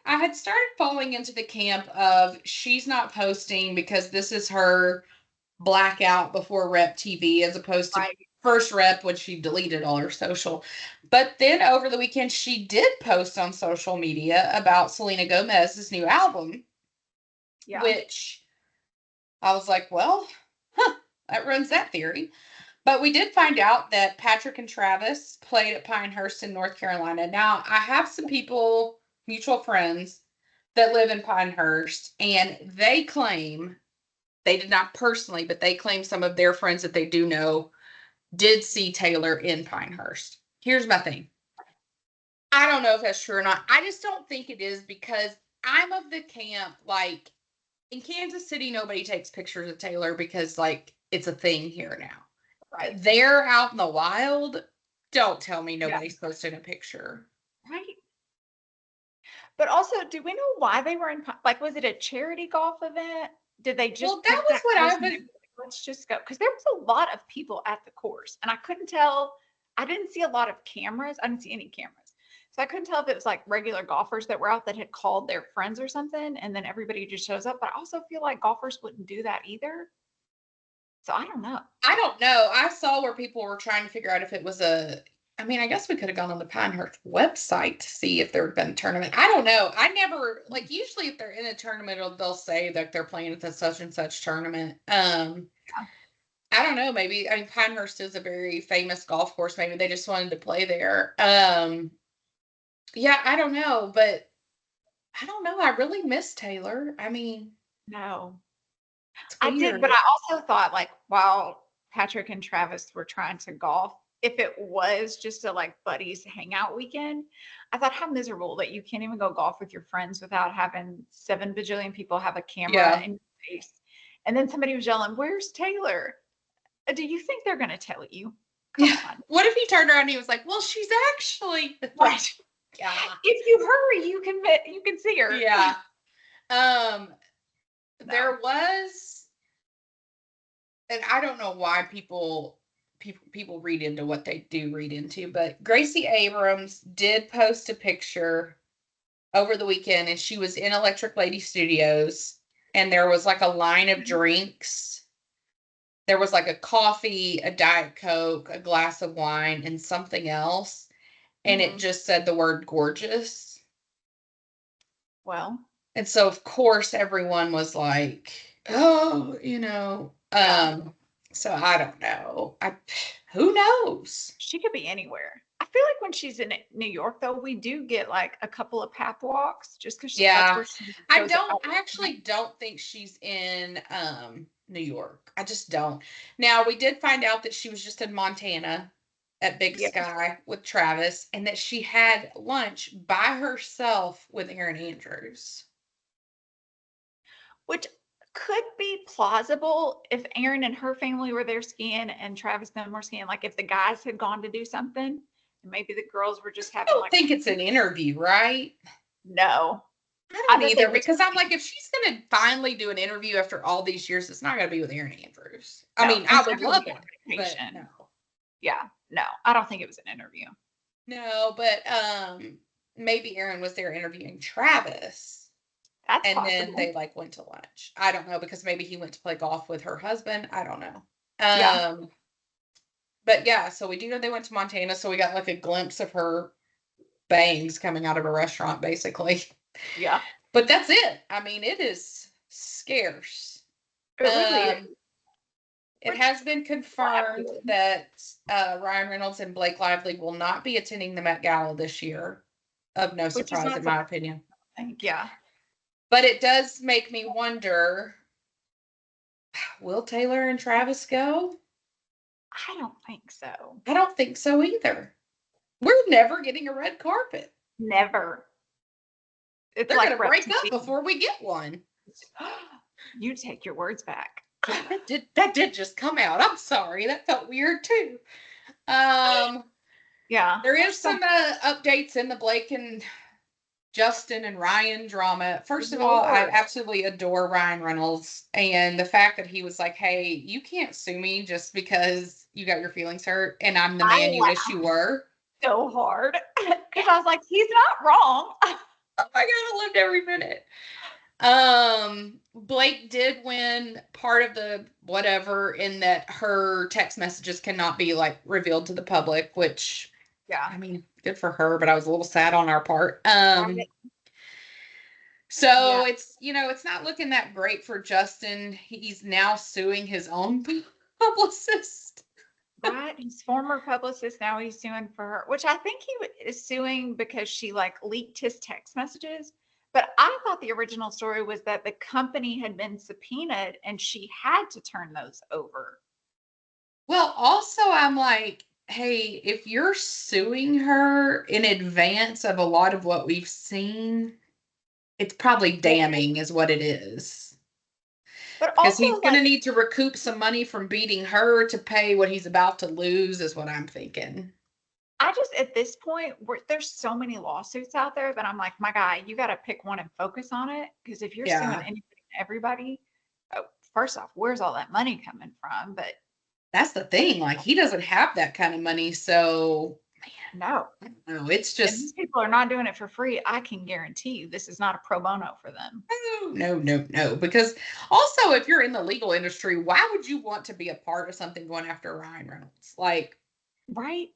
had started falling into the camp of she's not posting because this is her blackout before Rep TV as opposed to Right. first Rep when she deleted all her social. But then over the weekend, she did post on social media about Selena Gomez's new album, Yeah. which I was like, well, that runs that theory. But we did find out that Patrick and Travis played at Pinehurst in North Carolina. Now, I have some people, mutual friends, that live in Pinehurst, and they claim, they did not personally, but they claim some of their friends that they do know did see Taylor in Pinehurst. Here's my thing. I don't know if that's true or not. I just don't think it is because I'm of the camp, like, in Kansas City, nobody takes pictures of Taylor because, like, it's a thing here now. Right. They're out in the wild. Don't tell me Yeah. nobody's posting a picture. Right. But also, do we know why they were in, like, was it a charity golf event? Did they just Well, that pick was that what course I've and been. they were like, let's just go? Because there was a lot of people at the course, and I couldn't tell. I didn't see a lot of cameras. I didn't see any cameras. So I couldn't tell if it was like regular golfers that were out that had called their friends or something, and then everybody just shows up. But I also feel like golfers wouldn't do that either. So I don't know. I don't know. I saw where people were trying to figure out if it was a. I mean, I guess we could have gone on the Pinehurst website to see if there had been a tournament. I don't know. I never like. Usually, if they're in a tournament, they'll say that they're playing at the such and such tournament. I don't know. Maybe I mean Pinehurst is a very famous golf course. Maybe they just wanted to play there. Yeah, I don't know, but I don't know. I really miss Taylor. I mean, No. it's I did, weird. but I also thought like while Patrick and Travis were trying to golf, if it was just a like buddies hangout weekend, I thought how miserable that you can't even go golf with your friends without having 7 bajillion people have a camera Yeah. in your face. And then somebody was yelling, "Where's Taylor?" Do you think they're gonna tell you? Come Yeah. on. What if he turned around and he was like, "Well, she's actually." Right. Yeah. If you hurry, you can see her. Yeah. Um, No. there was, and I don't know why people read into what they do read into, but Gracie Abrams did post a picture over the weekend, and she was in Electric Lady Studios, and there was like a line of drinks. There was like a coffee, a Diet Coke, a glass of wine, and something else. And it Mhm. just said the word gorgeous. Well, And so of course everyone was like, oh, yeah. so I don't know. Who knows? She could be anywhere. I feel like when she's in New York, though, we do get like a couple of pap walks just because that's Yeah. where she I goes don't out. I actually don't think she's in New York. I just don't. Now we did find out that she was just in Montana at Big Yeah. Sky with Travis and that she had lunch by herself with Aaron Andrews. Which could be plausible if Erin and her family were there skiing and Travis and them were skiing. Like if the guys had gone to do something, and maybe the girls were just I having don't like think it's an interview, right? no. I I don't bet either they because I'm like, if she's gonna finally do an interview after all these years, it's not gonna be with Aaron Andrews. I no, mean, and I it's would not gonna love be it, on but vacation. no. Yeah, no, I don't think it was an interview. No, but maybe Aaron was there interviewing Travis That's and then possible. they like went to lunch. I don't know because maybe he went to play golf with her husband. I don't know. Yeah. But yeah, so we do know they went to Montana, so we got like a glimpse of her bangs coming out of a restaurant basically. Yeah. But that's it. I mean, it is scarce. It really is. It Which has been confirmed that Ryan Reynolds and Blake Lively will not be attending the Met Gala this year. Of no which is surprise, not in my opinion. something. Yeah. But it does make me wonder, will Taylor and Travis go? I don't think so. I don't think so either. We're never getting a red carpet. Never. It's They're like going to break up before we get one. You take your words back. That did just come out. I'm sorry. That felt weird too. Um, Yeah. there is So some updates in the Blake and Justin and Ryan drama. First of all, I Lord, absolutely adore Ryan Reynolds, and the fact that he was like, "Hey, you can't sue me just because you got your feelings hurt, and I'm the I man you wish you laughed were." so hard because I was like, he's not wrong. Oh my god, I lived every minute. Blake did win part of the whatever in that her text messages cannot be like revealed to the public, which Yeah. I mean, good for her, but I was a little sad on our part. Right. Yeah. So it's, it's not looking that great for Justin. He's now suing his own publicist. Right. His former publicist, now he's suing for her, which I think is suing because she like leaked his text messages. But I thought the original story was that the company had been subpoenaed and she had to turn those over. Well, also I'm like, hey, if you're suing her in advance of a lot of what we've seen, it's probably damning is what it is. But Because also, he's going to like, need to recoup some money from beating her to pay what he's about to lose, is what I'm thinking. I just, at this point, there's so many lawsuits out there that I'm like, my guy, you got to pick one and focus on it. Because if you're suing Yeah, anybody and everybody, oh, first off, where's all that money coming from? But that's the thing. Like, he doesn't have that kind of money. So, no. I don't know. It's And these just, people are not doing it for free. I can guarantee you this is not a pro bono for them. no, no, no, no. Because also, if you're in the legal industry, why would you want to be a part of something going after Ryan Reynolds? Like, Right?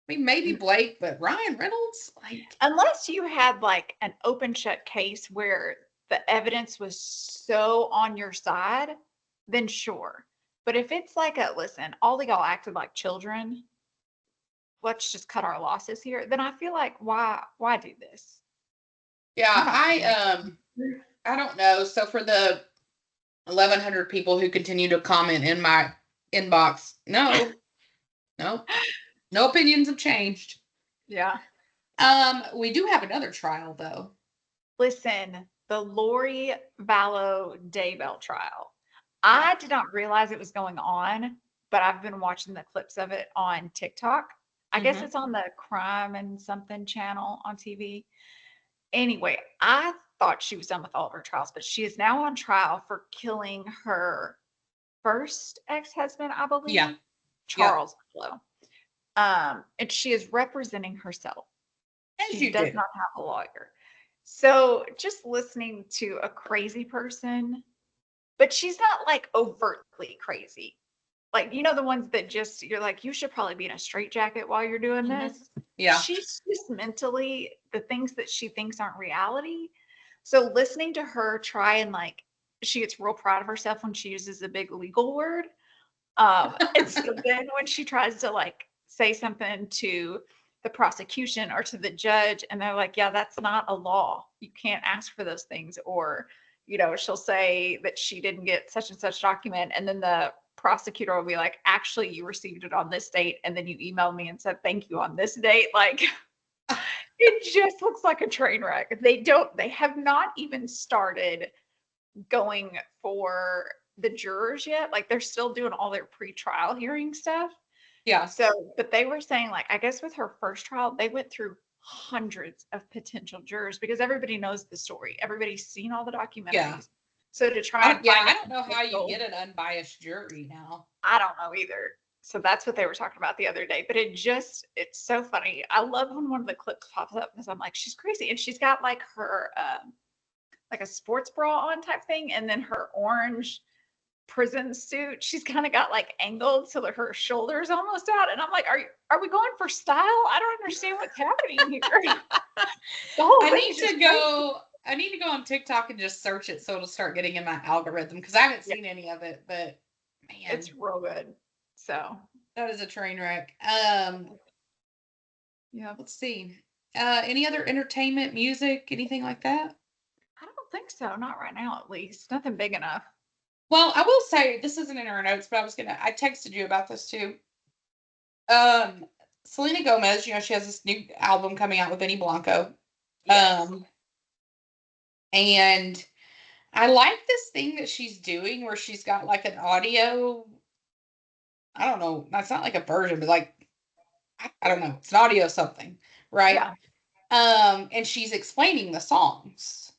I mean, maybe Blake, but Ryan Reynolds? Like, Unless you had like an open shut case where the evidence was so on your side, then sure. But if it's like a listen, all of y'all acted like children, let's just cut our losses here, then I feel like why do this? I yeah, don't I don't know. So for the 1,100 people who continue to comment in my inbox, no, no, no opinions have changed. yeah. We do have another trial though. Listen, the Lori Vallow Daybell trial. Yeah. I did not realize it was going on, but I've been watching the clips of it on TikTok. I guess Mm-hmm. it's on the crime and something channel on TV. Anyway, I thought she was done with all of her trials, but she is now on trial for killing her first ex-husband, I Yeah. believe, Yep. Charles Vallow. And she is representing herself. As She you does do. not have a lawyer. So just listening to a crazy person, but she's not like overtly crazy. Like, the ones that just, you're like, you should probably be in a straitjacket while you're doing Mm-hmm. this. Yeah. She's just mentally, the things that she thinks aren't reality. So listening to her try and like, she gets real proud of herself when she uses a big legal word. And so then when she tries to like say something to the prosecution or to the judge, and they're like, yeah, that's not a law. You can't ask for those things. Or, she'll say that she didn't get such and such document. And then the prosecutor will be like, actually, you received it on this date. And then you emailed me and said, thank you on this date. Like, it just looks like a train wreck. They have not even started going for the jurors yet. Like they're still doing all their pre-trial hearing stuff. Yeah. So, but they were saying like, I guess with her first trial, they went through hundreds of potential jurors because everybody knows the story. Everybody's seen all the Yeah. documentaries. So to try and Yeah. find I a don't know how you potential, get an unbiased jury now. I don't know either. So that's what they were talking about the other day. But it's so funny. I love when one of the clips pops up because I'm like, she's crazy. And she's got like her, like a sports bra on type thing. And then her orange prison suit, she's kind of got like angled so that her shoulders almost out. And I'm like, are we going for style? I don't understand what's happening here. The whole I thing need is just to crazy. go. I need to go on TikTok and just search it so it'll start getting in my algorithm because I haven't Yeah, seen any of it. But man, it's real good. So that is a train wreck. yeah, Let's see. Any other entertainment, music, anything like that? I don't think so. Not right now, at least. Nothing big enough. Well, I will say this isn't in our notes, but I texted you about this too. Um, Selena Gomez, she has this new album coming out with Benny Blanco. Yes. Um, and I like this thing that she's doing where she's got like an audio. I don't know. That's not like a version, but like I don't know. It's an audio something, right? Yeah. And she's explaining the songs.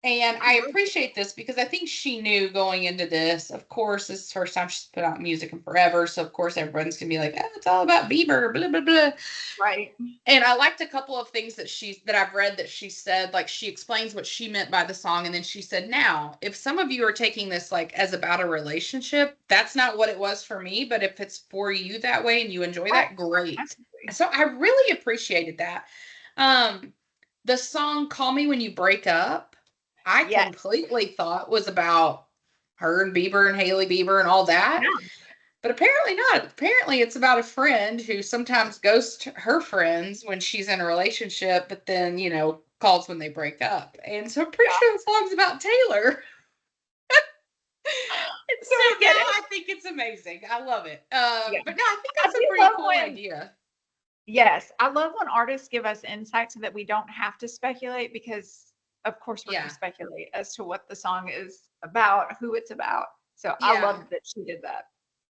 And I I love it. appreciate this because I think she knew going into this. Of course, this is the first time she's put out music in forever. So, of course, everyone's going to be like, oh, it's all about Bieber, blah, blah, blah. Right. And I liked a couple of things that I've read that she said. Like, she explains what she meant by the song. And then she said, now, if some of you are taking this like as about a relationship, that's not what it was for me. But if it's for you that way and you enjoy Right. that, great. Absolutely. So I really appreciated that. Um, the song Call Me When You Break Up, I Yes. completely thought was about her and Bieber and Haley Bieber and all that. Yeah. But apparently not. Apparently it's about a friend who sometimes ghosts her friends when she's in a relationship, but then, calls when they break up. And so I'm pretty Yeah. sure the song's about Taylor. And So so we now get it. I think it's amazing. I love it. Yeah. But no, I think I that's a do pretty love cool when, idea. yes, I love when artists give us insight so that we don't have to speculate because, of course, we're going Yeah. to speculate as to what the song is about, who it's about. So I Yeah. love that she did that.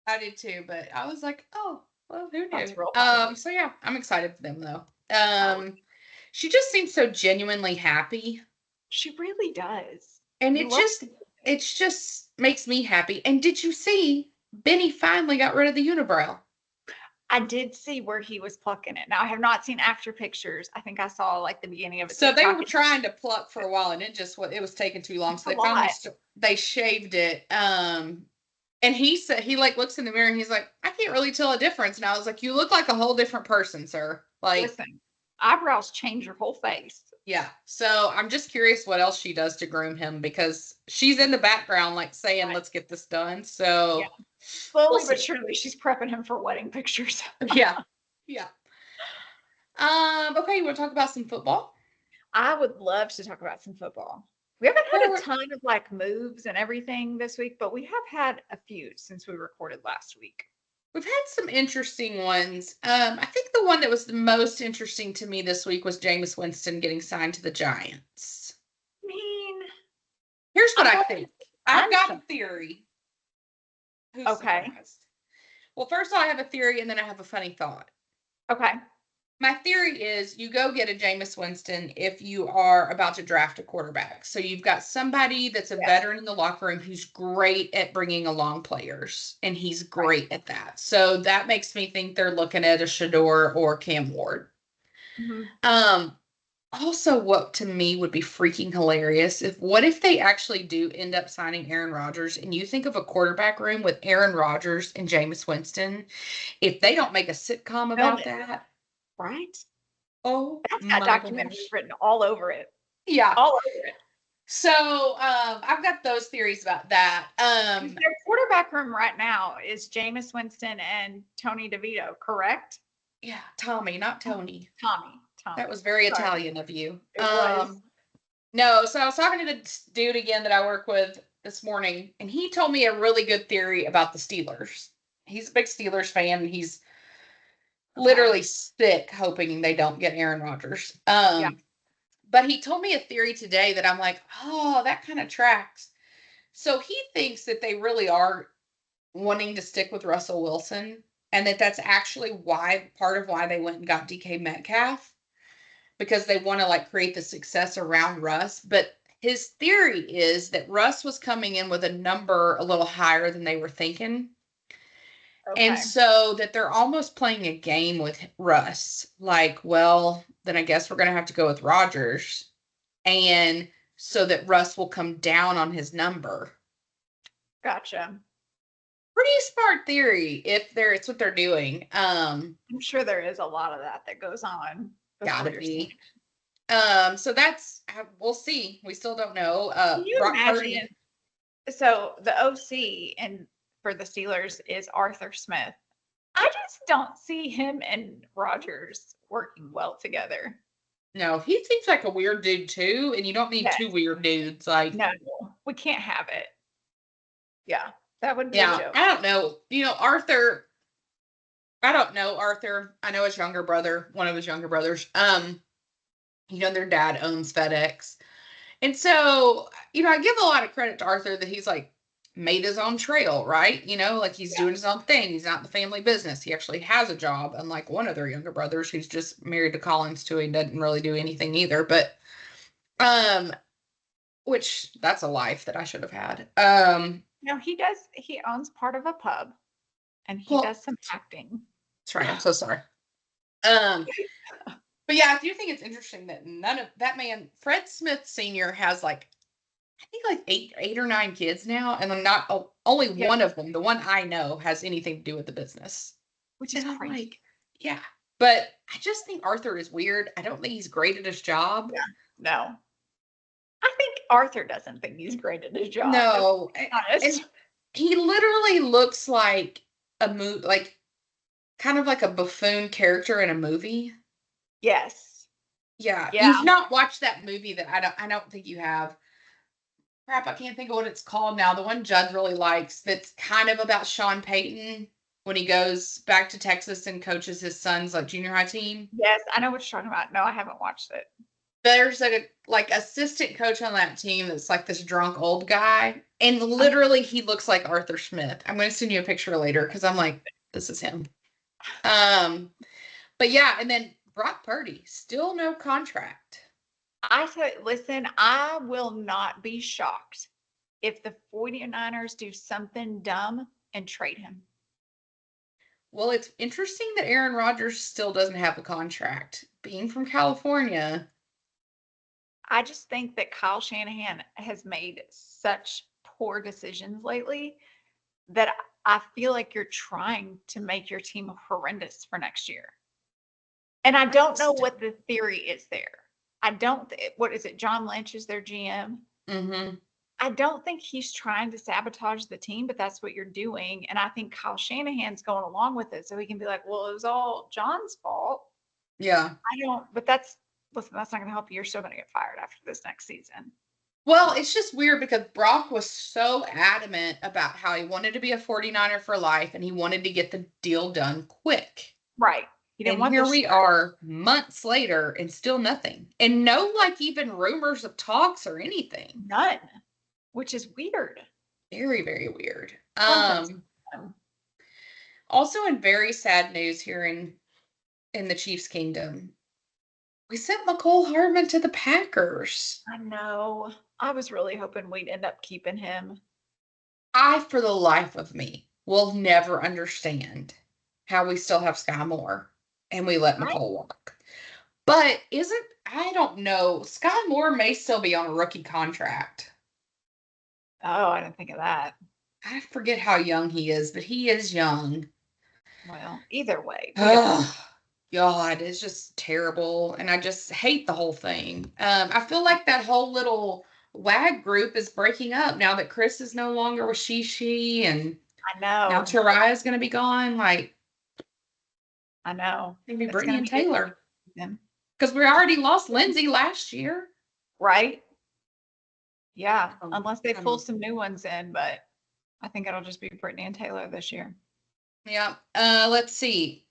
I did too, but I was like, oh, well, who That's knew? real funny. So yeah, I'm excited for them though. Oh, She just seems so genuinely happy, she really does. and You love to. it just makes me happy. And did you see Benny finally got rid of the unibrow? I did see where he was plucking it. Now I have not seen after pictures. I think I saw like the beginning of a So they TikTok. were trying to pluck for a while, and it was taking too long. It's So a they finally lot. they shaved it. And he said he like looks in the mirror and he's like, I can't really tell a difference. And I was like, you look like a whole different person, sir. Like, Listen, eyebrows change your whole face. yeah. So I'm just curious what else she does to groom him because she's in the background, like saying, Right. let's get this done. Yeah. So we'll Slowly but see. surely, she's prepping him for wedding pictures. Yeah. Yeah. Okay, you want to talk about some football? I would love to talk about some football. We haven't had a Well, ton of like moves and everything this week, but we have had a few since we recorded last week. we've had some interesting ones. I think the one that was the most interesting to me this week was Jameis Winston getting signed to the Giants. I mean, Here's what I'm I going think. to I've find got a some. theory. Who's Okay. surprised? Well, first I have a theory and then I have a funny thought. Okay. My theory is you go get a Jameis Winston if you are about to draft a quarterback. So you've got somebody that's a Yes. veteran in the locker room who's great at bringing along players, and he's Right. great at that. So that makes me think they're looking at a Shador or Cam Ward. Mhm. Um, Also, what to me would be freaking hilarious what if they actually do end up signing Aaron Rodgers and you think of a quarterback room with Aaron Rodgers and Jameis Winston, if they don't make a sitcom Film about it, that, right? oh That's got my documentaries gosh. written all over it. Yeah. All over it. So I've got those theories about that. Because their quarterback room right now is Jameis Winston and Tony DeVito, correct? Yeah, Tommy, not Tony. Tommy. That Tommy. was very Sorry. Italian of you. It was. No, so I was talking to the dude again that I work with this morning, and he told me a really good theory about the Steelers. He's a big Steelers fan, and he's Okay. literally sick hoping they don't get Aaron Rodgers. Yeah. But he told me a theory today that I'm like, oh, that kind of tracks. So he thinks that they really are wanting to stick with Russell Wilson, and that's actually why part of why they went and got DK Metcalf because they want to like create the success around Russ. But his theory is that Russ was coming in with a number a little higher than they were thinking. And Okay. so that they're almost playing a game with Russ. Like, well, then I guess we're going to have to go with Rodgers. And so that Russ will come down on his number. Gotcha. Pretty smart theory if it's what they're doing. I'm sure there is a lot of that that goes on before Gotta you're saying. be. So that's we'll see. We still don't know. Can you Brock imagine? Purdy. So the OC and for the Steelers is Arthur Smith. I just don't see him and Rogers working well together. No, he seems like a weird dude too, and you don't need two Yes. weird dudes. Like, No, we can't have it. Yeah, that would be a yeah, joke. I don't know. Arthur. I don't know Arthur. I know his younger brother, one of his younger brothers. Their dad owns FedEx, And so, I give a lot of credit to Arthur that he's like made his own trail, right? Like he's Yeah. doing his own thing. He's not in the family business. He actually has a job, unlike one of their younger brothers who's just married to Collins too. He doesn't really do anything either. But um, which that's a life that I should have had. No, he owns part of a pub and he Well, does some acting. that's right. I'm so sorry. Um, but yeah, I do think it's interesting that none of that man, Fred Smith Sr., has like I think like eight or nine kids now, and I'm not only Yep, one of them, the one I know, has anything to do with the business. which is And I'm crazy. like, yeah. But I just think Arthur is weird. I don't think he's great at his job. Yeah. No. I think Arthur doesn't think he's great at his job, if No, we're being and honest. he literally looks like a movie, like kind of like a buffoon character in a movie. Yes. Yeah, Yeah. you've not watched that movie that I don't think you have. Crap, I can't think of what it's called now. The one Judd really likes that's kind of about Sean Payton when he goes back to Texas and coaches his son's like junior high team. Yes, I know what you're talking about. No, I haven't watched it. There's a like assistant coach on that team that's like this drunk old guy, and Um, literally he looks like Arthur Smith. I'm going to send you a picture later because I'm like, this is him. Um, but yeah, and then Brock Purdy still no contract. I said, listen, I will not be shocked if the 49ers do something dumb and trade him. Well, it's interesting that Aaron Rodgers still doesn't have a contract. Being from California, I just think that Kyle Shanahan has made such poor decisions lately that I feel like you're trying to make your team horrendous for next year. And I I don't know just what the theory is there. I don't, what is it? John Lynch is their GM. mm-hmm. I don't think he's trying to sabotage the team, but that's what you're doing. And I think Kyle Shanahan's going along with it so he can be like, well, it was all John's fault. Yeah. But listen, that's not going to help you. You're still going to get fired after this next season. Well, it's just weird because Brock was so adamant about how he wanted to be a 49er for life and he wanted to get the deal done quick. Right. He didn't And want here this we stress. are months later and still nothing. And no, like, even rumors of talks or anything. None, which is weird. Very, very weird. Something's Also in very sad news here in the Chiefs Kingdom, we sent McCole Hardman to the Packers. I know. I was really hoping we'd end up keeping him. I, for the life of me, will never understand how we still have Sky Moore and we let I McCole walk. But I don't know, Sky Moore may still be on a rookie contract. Oh, I didn't think of that. I forget how young he is, but he is young. Well, either way, we don't want. Oh, God, it's just terrible. And I just hate the whole thing. I feel like that whole little WAG group is breaking up now that Chris is no longer with She and I now know. Taraya's going to be gone. Like, I know. maybe It's Brittany going and to be Taylor. them, Because we already lost Lindsay last year. right? Yeah, Um, unless they pull um, some new ones in, but I think it'll just be Brittany and Taylor this year. yeah. Let's see.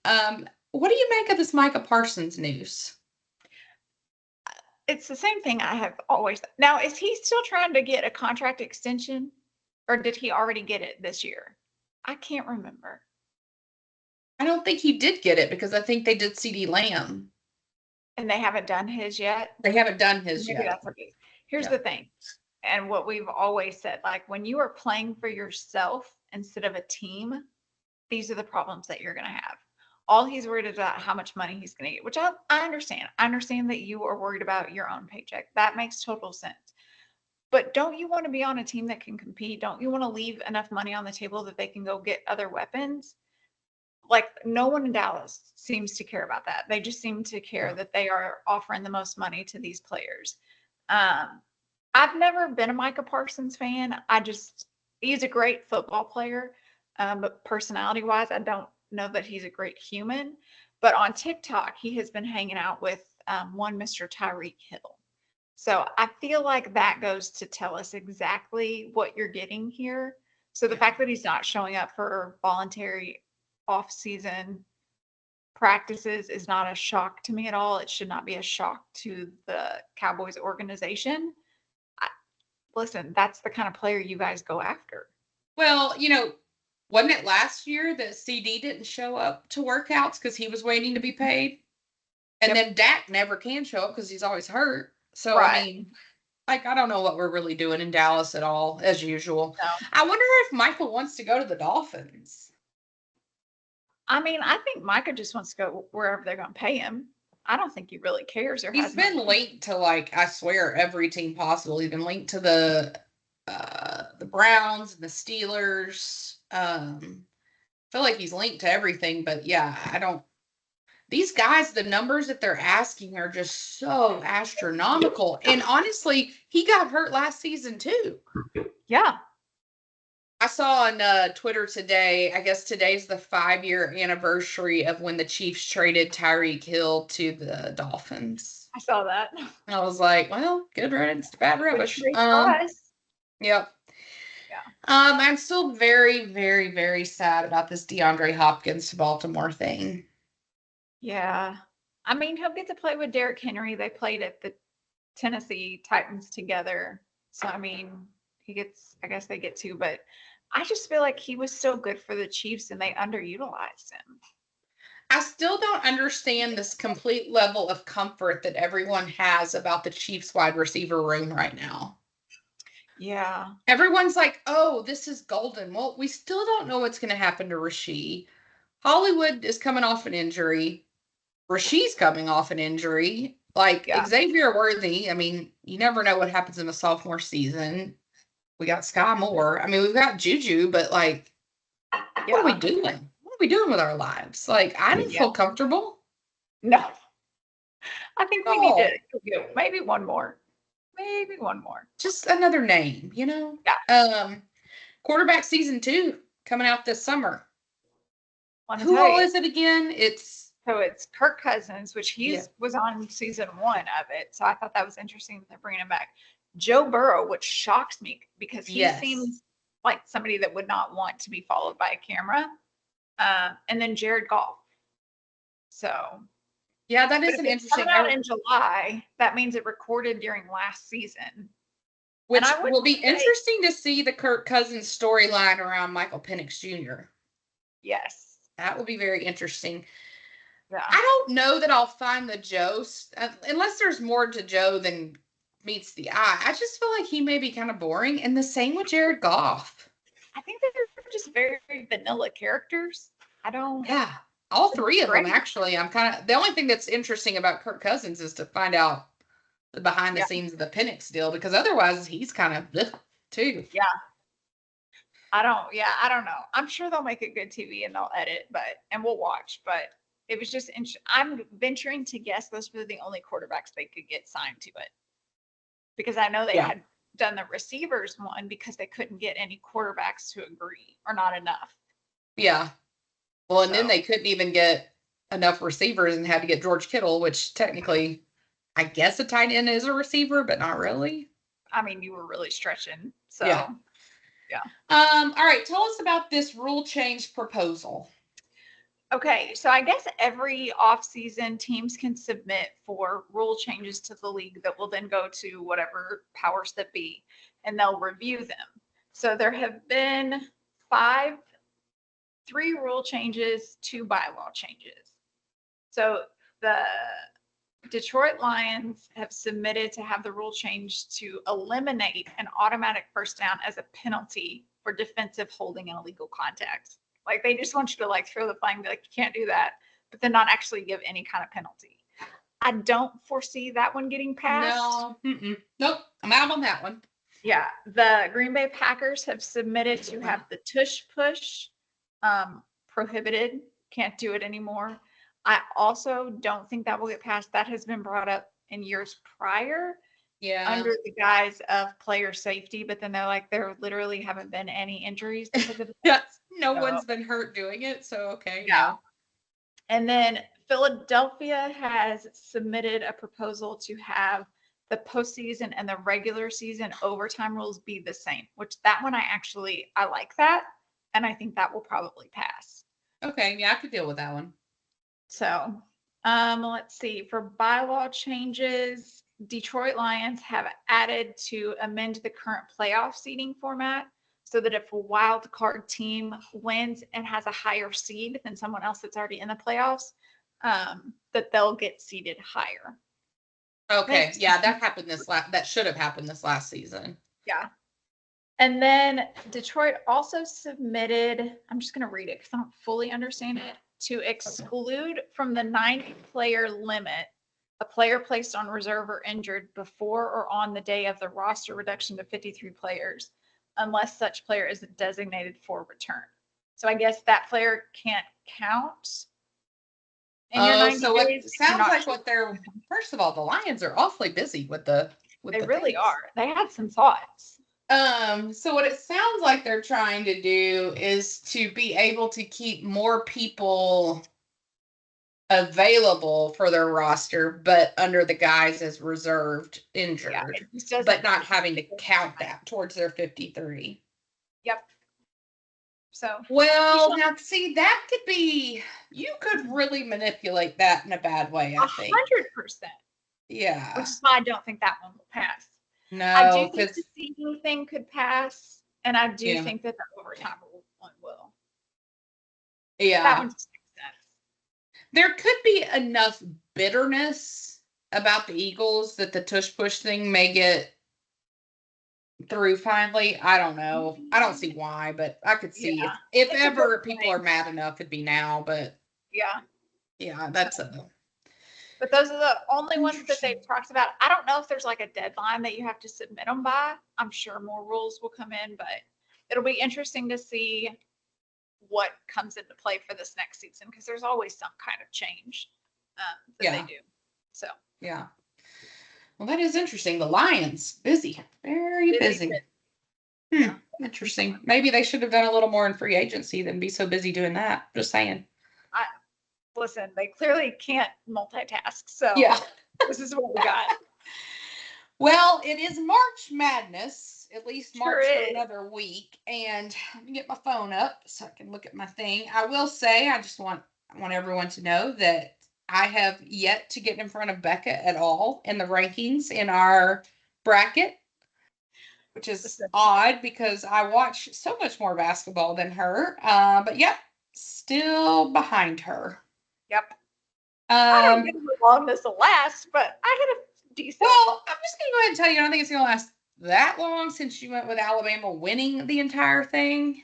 What do you make of this Micah Parsons news? It's the same thing I have always. Now, is he still trying to get a contract extension or did he already get it this year? I can't remember. I don't think he did get it because I think they did CD Lamb. And they haven't done his yet. They haven't done his Maybe yet. that's what it is. Here's Yeah. the thing, and what we've always said, like when you are playing for yourself instead of a team, these are the problems that you're going to have. All he's worried about how much money he's going to get, which I understand. I understand that you are worried about your own paycheck. That makes total sense. But don't you want to be on a team that can compete? Don't you want to leave enough money on the table that they can go get other weapons? Like no one in Dallas seems to care about that. They just seem to care that they are offering the most money to these players. Um, I've never been a Micah Parsons fan. He's a great football player, but personality wise, I don't know that he's a great human. But on TikTok, he has been hanging out with one Mr. Tyreek Hill. So I feel like that goes to tell us exactly what you're getting here. So the fact that he's not showing up for voluntary off-season practices is not a shock to me at all. It should not be a shock to the Cowboys organization. Listen, that's the kind of player you guys go after. Well, wasn't it last year that CD didn't show up to workouts because he was waiting to be paid? And Yep. then Dak never can show up because he's always hurt. So, I Right. mean, like, I don't know what we're really doing in Dallas at all, as usual. No. I wonder if Michael wants to go to the Dolphins. I mean, I think Micah just wants to go wherever they're going to pay him. I don't think he really cares or He's has much. been linked to, like, I swear, every team possible. He's been linked to the Browns and the Steelers. I feel like he's linked to everything, but yeah, I don't. These guys, the numbers that they're asking are just so astronomical. And honestly, he got hurt last season too. Yeah. I saw on Twitter today, I guess today's the 5-year anniversary of when the Chiefs traded Tyreek Hill to the Dolphins. I saw that. I was like, well, good riddance to bad rubbish. Good for us. Yep. Yeah. I'm still very, very, very sad about this DeAndre Hopkins to Baltimore thing. Yeah. I mean, he'll get to play with Derrick Henry. They played at the Tennessee Titans together. So, I mean, I guess they get to, but I just feel like he was so good for the Chiefs and they underutilized him. I still don't understand this complete level of comfort that everyone has about the Chiefs wide receiver room right now. Yeah. Everyone's like, oh, this is golden. Well, we still don't know what's going to happen to Rasheed. Hollywood is coming off an injury. Rasheed's coming off an injury. Like, Yeah. Xavier Worthy, I mean, you never know what happens in the sophomore season. We got Sky Moore. I mean, we've got Juju, but, like, what are we doing? What are we doing with our lives? Like, I don't feel comfortable. No. I think we need to maybe one more. Maybe one more. Just another name, Yeah. Quarterback season 2 coming out this summer. Who all is it again? So it's Kirk Cousins, which was on season 1 of it. So I thought that was interesting that they're bringing him back. Joe Burrow, which shocks me because he seems like somebody that would not want to be followed by a camera. And then Jared Goff. So yeah, that is an interesting. Out in July, that means it recorded during last season. Which will be interesting to see the Kirk Cousins storyline around Michael Penix Jr. Yes. That will be very interesting. Yeah. I don't know that I'll find the Joe, unless there's more to Joe than meets the eye. I just feel like he may be kind of boring. And the same with Jared Goff. I think they're just very, very vanilla characters. Yeah. All 3 of them, actually. The only thing that's interesting about Kirk Cousins is to find out the behind the scenes of the Penix deal, because otherwise he's kind of too. Yeah. I don't know. I'm sure they'll make it good TV and they'll edit, and we'll watch, but it was just I'm venturing to guess those were the only quarterbacks they could get signed to it. Because I know they had done the receivers one because they couldn't get any quarterbacks to agree, or not enough. Yeah. Well, and then they couldn't even get enough receivers and had to get George Kittle, which technically, I guess a tight end is a receiver, but not really. I mean, you were really stretching. So, yeah. All right. Tell us about this rule change proposal. Okay. So I guess every offseason teams can submit for rule changes to the league that will then go to whatever powers that be, and they'll review them. So there have been 3 rule changes, 2 bylaw changes. So the Detroit Lions have submitted to have the rule change to eliminate an automatic first down as a penalty for defensive holding and illegal contact. Like, they just want you to, like, throw the flag and be like, you can't do that, but then not actually give any kind of penalty. I don't foresee that one getting passed. No. Nope. I'm out on that one. Yeah. The Green Bay Packers have submitted to have the tush push prohibited. Can't do it anymore. I also don't think that will get passed. That has been brought up in years prior. Yeah. Under the guise of player safety, but then they're like, there literally haven't been any injuries because of it. No one's been hurt doing it, so okay. Yeah. And then Philadelphia has submitted a proposal to have the postseason and the regular season overtime rules be the same, which that one I like that. And I think that will probably pass. Okay. Yeah, I could deal with that one. So, let's see. For bylaw changes, Detroit Lions have added to amend the current playoff seeding format so that if a wild card team wins and has a higher seed than someone else that's already in the playoffs, that they'll get seeded higher. Okay, yeah, that should have happened this last season. Yeah. And then Detroit also submitted, I'm just going to read it because I don't fully understand it, to exclude from the 90-player limit a player placed on reserve or injured before or on the day of the roster reduction to 53 players, unless such player is designated for return. So I guess that player can't count in your 90 so days. it sounds like what they're, first of all, the Lions are awfully busy with the They really things. are. They had some thoughts. So what it sounds like they're trying to do is to be able to keep more people available for their roster, but under the guise as reserved injured, but not having to count that towards their 53. Yep. So, well, now see, that could be, you could really manipulate that in a bad way, I think. 100%. Yeah. Which is why I don't think that one will pass. No, I do think the seeding thing could pass, and I do think that the overtime one will. Yeah. That one just makes sense. There could be enough bitterness about the Eagles that the tush push thing may get through finally. I don't know. I don't see why, but I could see if ever people are mad enough, it'd be now. But yeah, that's But those are the only ones that they've talked about. I don't know if there's like a deadline that you have to submit them by. I'm sure more rules will come in, but it'll be interesting to see what comes into play for this next season because there's always some kind of change that they do. So yeah. Well, that is interesting. The Lions, busy, very busy. Interesting. Maybe they should have done a little more in free agency than be so busy doing that. Just saying. Listen, they clearly can't multitask. So this is what we got. Well, it is March Madness, at least March for another week. And let me get my phone up so I can look at my thing. I will say, I want everyone to know that I have yet to get in front of Becca at all in the rankings in our bracket, which is odd because I watch so much more basketball than her. But still behind her. Yep. I don't know how long this will last, but I had a decent. Well, I'm just going to go ahead and tell you, I don't think it's going to last that long since you went with Alabama winning the entire thing.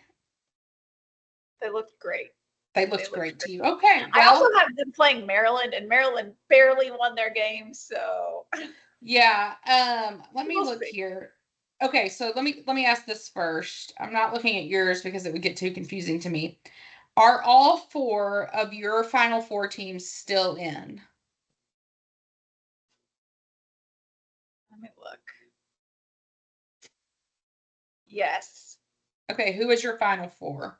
They looked great. They looked great to you. Okay. Well, I also have been playing Maryland, and Maryland barely won their game. So yeah. Let me look here. Okay, so let me ask this first. I'm not looking at yours because it would get too confusing to me. Are all 4 of your Final Four teams still in? Let me look. Yes. Okay, who is your Final Four?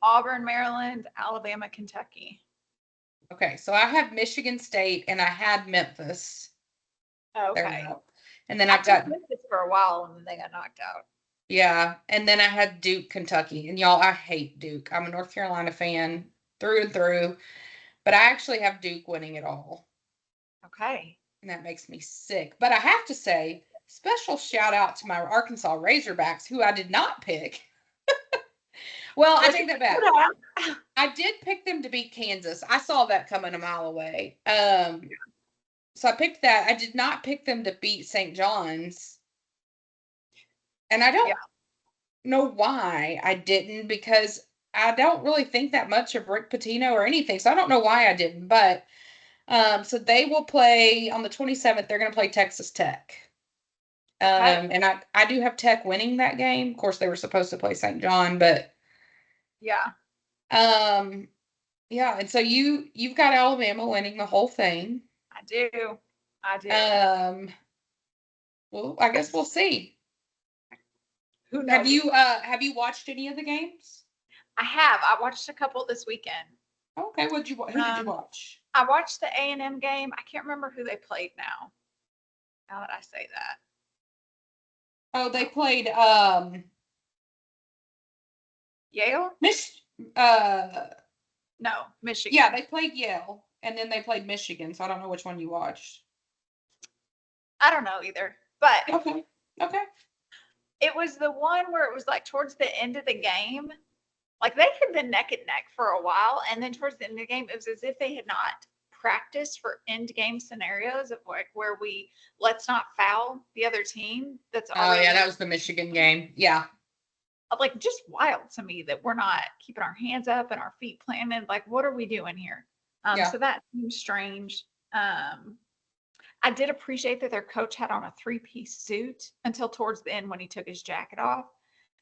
Auburn, Maryland, Alabama, Kentucky. Okay, so I have Michigan State and I had Memphis. Okay. And then I've got Memphis for a while and then they got knocked out. Yeah, and then I had Duke, Kentucky. And y'all, I hate Duke. I'm a North Carolina fan through and through, but I actually have Duke winning it all. Okay. And that makes me sick. But I have to say, special shout out to my Arkansas Razorbacks, who I did not pick. Well, I take that back. I did pick them to beat Kansas. I saw that coming a mile away. So I picked that. I did not pick them to beat St. John's. And I don't know why I didn't, because I don't really think that much of Rick Pitino or anything. So I don't know why I didn't. But so they will play on the 27th. They're going to play Texas Tech. And I do have Tech winning that game. Of course, they were supposed to play St. John, but yeah. Yeah, and so you've got Alabama winning the whole thing. I do. Well, I guess we'll see. Who knows? Have you watched any of the games? I have. I watched a couple this weekend. Okay, who did you watch? I watched the A&M game. I can't remember who they played now. Now that I say that. Oh, they played Yale? No, Michigan. Yeah, they played Yale, and then they played Michigan, so I don't know which one you watched. I don't know either, but Okay. Okay. it was the one where it was like towards the end of the game. Like they had been neck and neck for a while, and then towards the end of the game, it was as if they had not practiced for end game scenarios of like where we let's not foul the other team that's Oh yeah, already that was the Michigan game. Yeah. like just wild to me that we're not keeping our hands up and our feet planted. Like, what are we doing here? Yeah. So that seems strange. I did appreciate that their coach had on a three-piece suit until towards the end when he took his jacket off.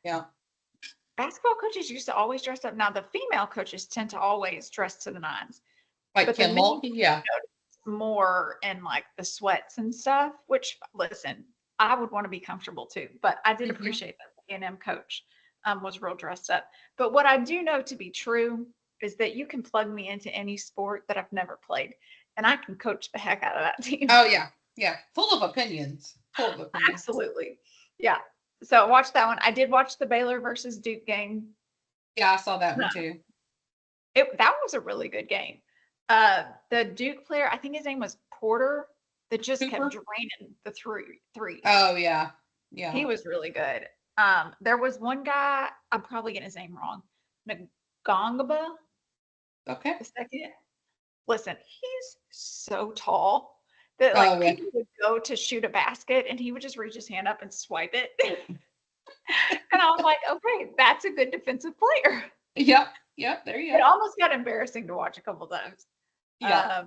Yeah. Basketball coaches used to always dress up. Now the female coaches tend to always dress to the nines, Like but the Kimmel. men Yeah. more in like the sweats and stuff. Which listen, I would want to be comfortable too, but I did Hmm. appreciate that the A&M coach was real dressed up. But what I do know to be true is that you can plug me into any sport that I've never played, and I can coach the heck out of that team. Oh yeah. Yeah. Full of opinions. Full of opinions. Absolutely, yeah. So watch that one. I did watch the Baylor versus Duke game. Yeah, I saw that one too. That was a really good game. The Duke player, I think his name was Porter, that just kept Cooper. draining the threes. Oh yeah. Yeah. He was really good. There was one guy, I'm probably getting his name wrong, Ngongba Okay. the second. Listen, he's so tall that Oh like yeah. people would go to shoot a basket and he would just reach his hand up and swipe it. And I was like, okay, that's a good defensive player. Yep. Yep. There you It go. almost got embarrassing to watch a couple times. Yeah.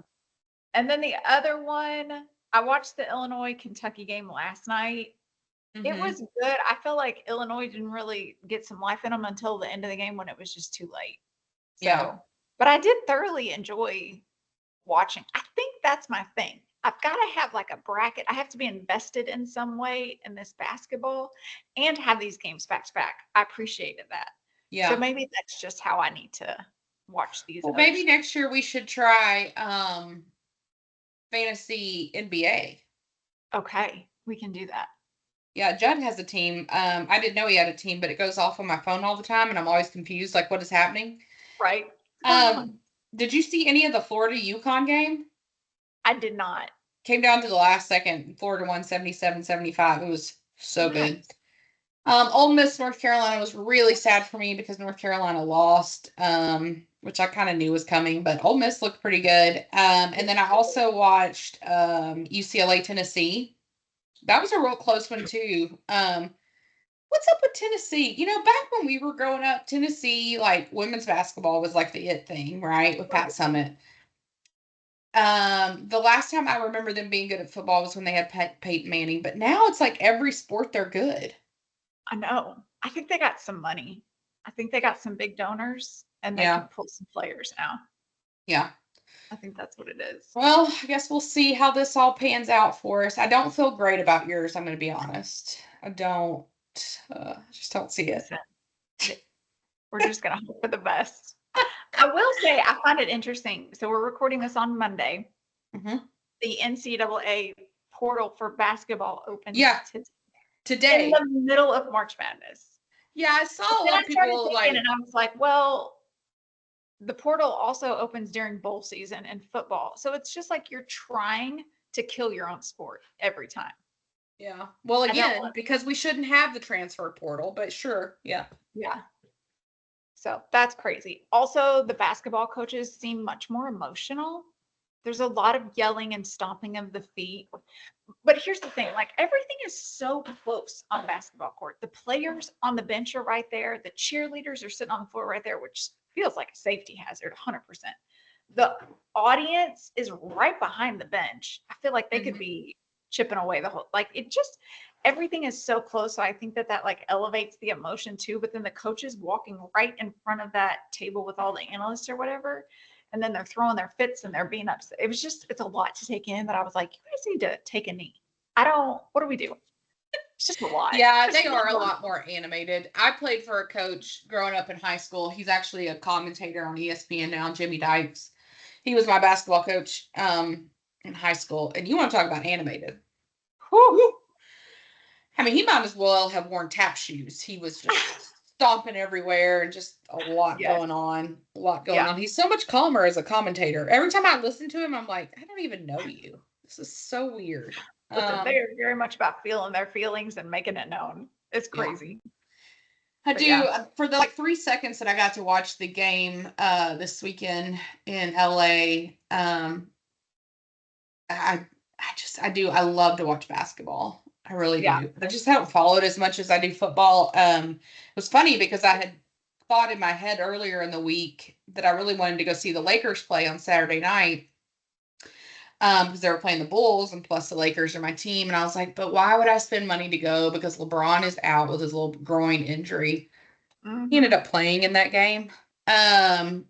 And then the other one, I watched the Illinois Kentucky game last night. It Hmm. was good. I feel like Illinois didn't really get some life in them until the end of the game when it was just too late. Yeah. So, but I did thoroughly enjoy watching. I think that's my thing. I've got to have like a bracket. I have to be invested in some way in this basketball and have these games back to back. I appreciated that. So Yeah. maybe that's just how I need to watch these Well, other maybe sports. next year we should try fantasy NBA. Okay, we can do that. Yeah, Judd has a team. I didn't know he had a team, but it goes off on my phone all the time, and I'm always confused, like what is happening. Right? What's going on? Um, did you see any of the Florida UConn game? I did not. Came down to the last second. Florida won 77-75. It was so good. Nice. Ole Miss, North Carolina was really sad for me because North Carolina lost, which I kind of knew was coming, but Ole Miss looked pretty good. And then I also watched UCLA, Tennessee. That was a real close one too. What's up with Tennessee? You know, back when we were growing up, Tennessee, like women's basketball was like the it thing, right? With Pat Right. Summitt. The last time I remember them being good at football was when they had Peyton Manning, but now it's like every sport they're good. I know. I think they got some money. I think they got some big donors and they can Yeah, pull some players now. yeah. I think that's what it is. Well, I guess we'll see how this all pans out for us. I don't feel great about yours, I'm going to be honest. I don't. I just don't see it. Listen, we're just going to hope for the best. I will say, I find it interesting. So we're recording this on Monday. Hmm. The NCAA portal for basketball opens Yeah, in today. the middle of March Madness. Yeah, I But saw a then lot I of started people thinking, like, and I was like, well, the portal also opens during bowl season and football. So it's just like you're trying to kill your own sport every time. yeah. Well, I don't again, want, because we shouldn't have the transfer portal, but sure. Yeah. yeah. So that's crazy. Also, the basketball coaches seem much more emotional. There's a lot of yelling and stomping of the feet. But here's the thing, like everything is so close on a basketball court. The players on the bench are right there. The cheerleaders are sitting on the floor right there, which feels like a safety hazard 100%. The audience is right behind the bench. I feel like they could Mhm. be chipping away the whole, like it just, everything is so close. So I think that that like elevates the emotion too. But then the coaches walking right in front of that table with all the analysts or whatever, and then they're throwing their fits and they're being upset. It was just, it's a lot to take in that I was like, you guys need to take a knee. I don't, what do we do? It's just a lot. Yeah, It's they just are a a lot. lot more animated. I played for a coach growing up in high school. He's actually a commentator on ESPN now, Jimmy Dykes. He was my basketball coach in high school. And you want to talk about animated. Whew. I mean, he might as well have worn tap shoes. He was just stomping everywhere and just a lot Yes. going on. A lot going Yeah. on. He's so much calmer as a commentator. Every time I listen to him, I'm like, I don't even know you. This is so weird. Listen, Um, they are very much about feeling their feelings and making it known. It's yeah. crazy. I But do yeah. for the like 3 seconds that I got to watch the game this weekend in LA. I I love to watch basketball. I really Yeah. do. I just haven't followed as much as I do football. It was funny because I had thought in my head earlier in the week that I really wanted to go see the Lakers play on Saturday night. Because they were playing the Bulls and plus the Lakers are my team. And I was like, but why would I spend money to go? Because LeBron is out with his little groin injury. He ended Hmm. up playing in that game. Um,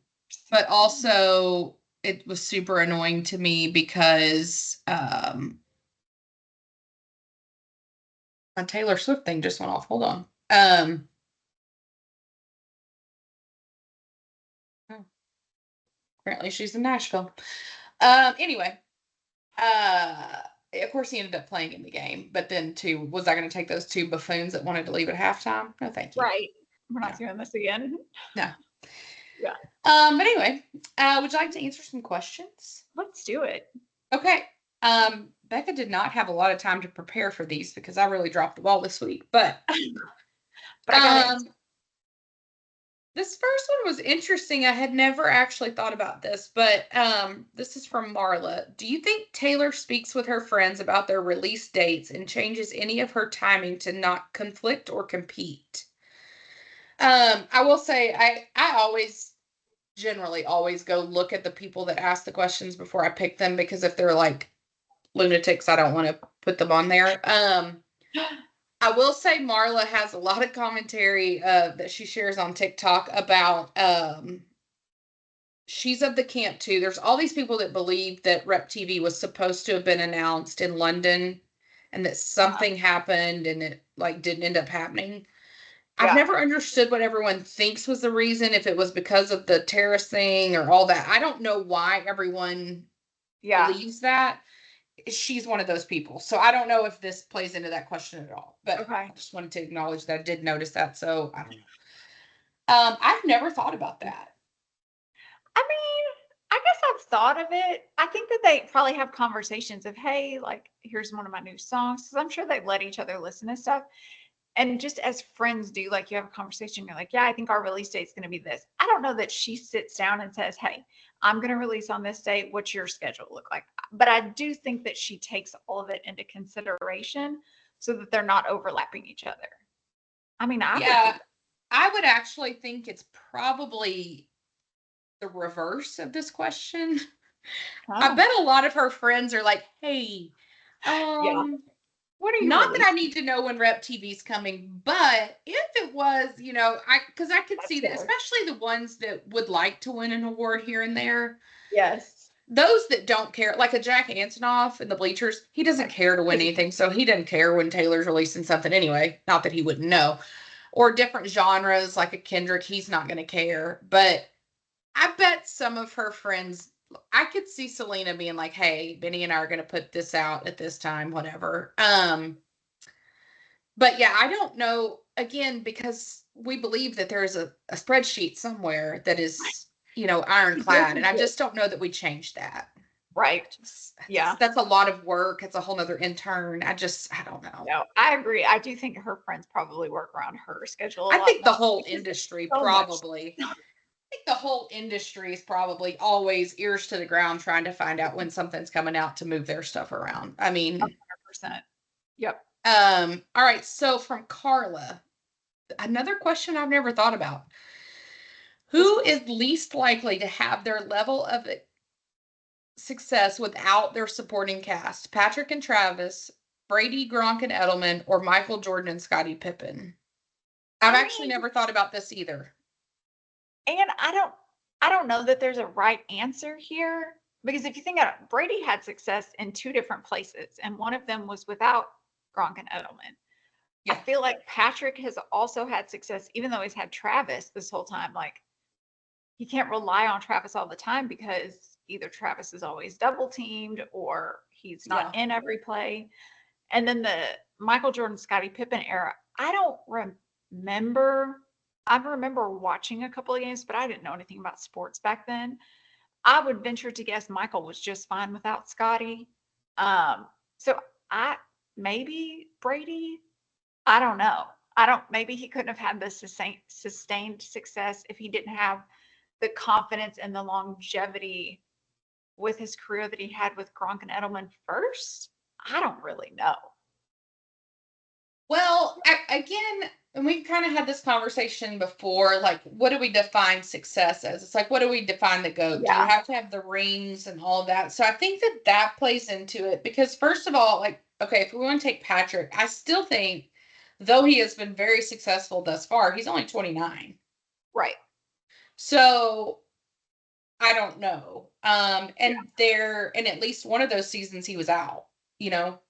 but also it was super annoying to me because my Taylor Swift thing just went off. Hold on. Oh, apparently she's in Nashville. Anyway, uh, of course he ended up playing in the game, but then too, was I going to take those two buffoons that wanted to leave at halftime? No, thank you. Right. We're No, not doing this again. no. Yeah. But anyway, would you like to answer some questions? Let's do it. Okay. Becca did not have a lot of time to prepare for these because I really dropped the ball this week, but But I got it. um, this first one was interesting. I had never actually thought about this, but this is from Marla. Do you think Taylor speaks with her friends about their release dates and changes any of her timing to not conflict or compete? I will say I always generally always go look at the people that ask the questions before I pick them because if they're like lunatics, I don't want to put them on there. I will say Marla has a lot of commentary that she shares on TikTok about she's of the camp too. There's all these people that believe that Rep TV was supposed to have been announced in London and that something happened and it like didn't end up happening. I've Yeah. never understood what everyone thinks was the reason, if it was because of the terrorist thing or all that. I don't know why everyone Yeah. believes that. She's one of those people. So I don't know if this plays into that question at all. But I Okay. just wanted to acknowledge that I did notice that. So I don't know. I've never thought about that. I mean, I guess I've thought of it. I think that they probably have conversations of, hey, like, here's one of my new songs. Because I'm sure they've let each other listen to stuff. And just as friends do, like, you have a conversation, you're like, yeah, I think our release date's going to be this. I don't know that she sits down and says, hey, I'm going to release on this date. What's your schedule look like? But I do think that she takes all of it into consideration so that they're not overlapping each other. I mean, I would do Yeah, I would actually think it's probably the reverse of this question. I that. bet a lot of her friends are like, hey, Yeah. um, What are you not that I releasing? need to know when Rep TV's coming, but if it was, because I could That's see that, fair. especially the ones that would like to win an award here and there, Yes. those that don't care, like a Jack Antonoff in the bleachers, he doesn't care to win anything, so he doesn't care when Taylor's releasing something anyway. Not that he wouldn't know. Or different genres, like a Kendrick, he's not going to care. But I bet some of her friends, I could see Selena being like, "Hey, Benny and I are going to put this out at this time, whatever." But yeah, I don't know. Again, because we believe that there is a spreadsheet somewhere that is, ironclad, and I just don't know that we changed that. Right. Yeah. That's a lot of work. It's a whole nother intern. I don't know. No, I agree. I do think her friends probably work around her schedule a I lot think the more whole because there's industry so much. probably, I think the whole industry is probably always ears to the ground trying to find out when something's coming out to move their stuff around. I mean, 100%. Yep. all right. So from Carla, another question I've never thought about. This Who one was is least likely to have their level of success without their supporting cast? Patrick and Travis, Brady, Gronk, and Edelman, or Michael Jordan and Scottie Pippen? I've I actually mean, never thought about this either. and I don't know that there's a right answer here because if you think about it, Brady had success in two different places, and one of them was without Gronk and Edelman. I Yeah. feel like Patrick has also had success, even though he's had Travis this whole time. Like he can't rely on Travis all the time because either Travis is always double teamed or he's not Yeah. in every play. And then the Michael Jordan, Scottie Pippen era, I don't remember. I remember watching a couple of games, but I didn't know anything about sports back then. I would venture to guess Michael was just fine without Scottie. Um, so Maybe Brady. I don't know. Maybe he couldn't have had the sustained success if he didn't have the confidence and the longevity with his career that he had with Gronk and Edelman first. I don't really know. Well, again, and we've kind of had this conversation before, like, what do we define success as? It's like, what do we define the GOAT? Do you Yeah. have to have the rings and all that? So I think that that plays into it because, first of all, like, okay, if we want to take Patrick, I still think, though he has been very successful thus far, he's only 29. Right. So I don't know. Yeah. And in at least one of those seasons, he was out, you know?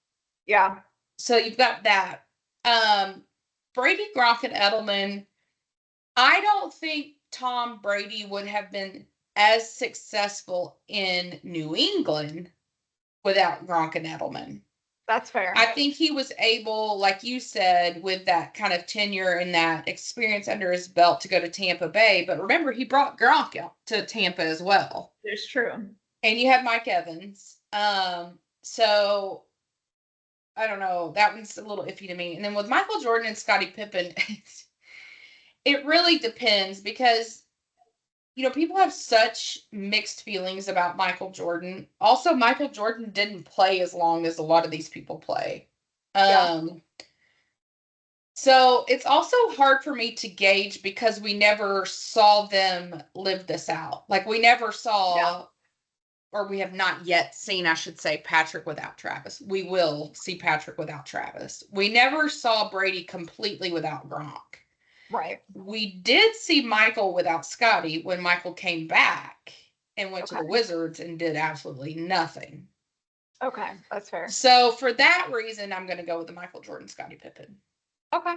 Yeah. So you've got that. Brady, Gronk, and Edelman. I don't think Tom Brady would have been as successful in New England without Gronk and Edelman. That's fair. I think he was able, like you said, with that kind of tenure and that experience under his belt to go to Tampa Bay. But remember, he brought Gronk out to Tampa as well. It's true. And you have Mike Evans. So I don't know. That one's a little iffy to me. And then with Michael Jordan and Scottie Pippen, it really depends because, people have such mixed feelings about Michael Jordan. Also, Michael Jordan didn't play as long as a lot of these people play. Yeah. So it's also hard for me to gauge because we never saw them live this out. Like we never saw, or we have not yet seen, I should say, Patrick without Travis. We will see Patrick without Travis. We never saw Brady completely without Gronk. Right. We did see Michael without Scotty when Michael came back and went to the Wizards and did absolutely nothing. Okay, that's fair. So for that reason, I'm going to go with the Michael Jordan, Scottie Pippen. Okay.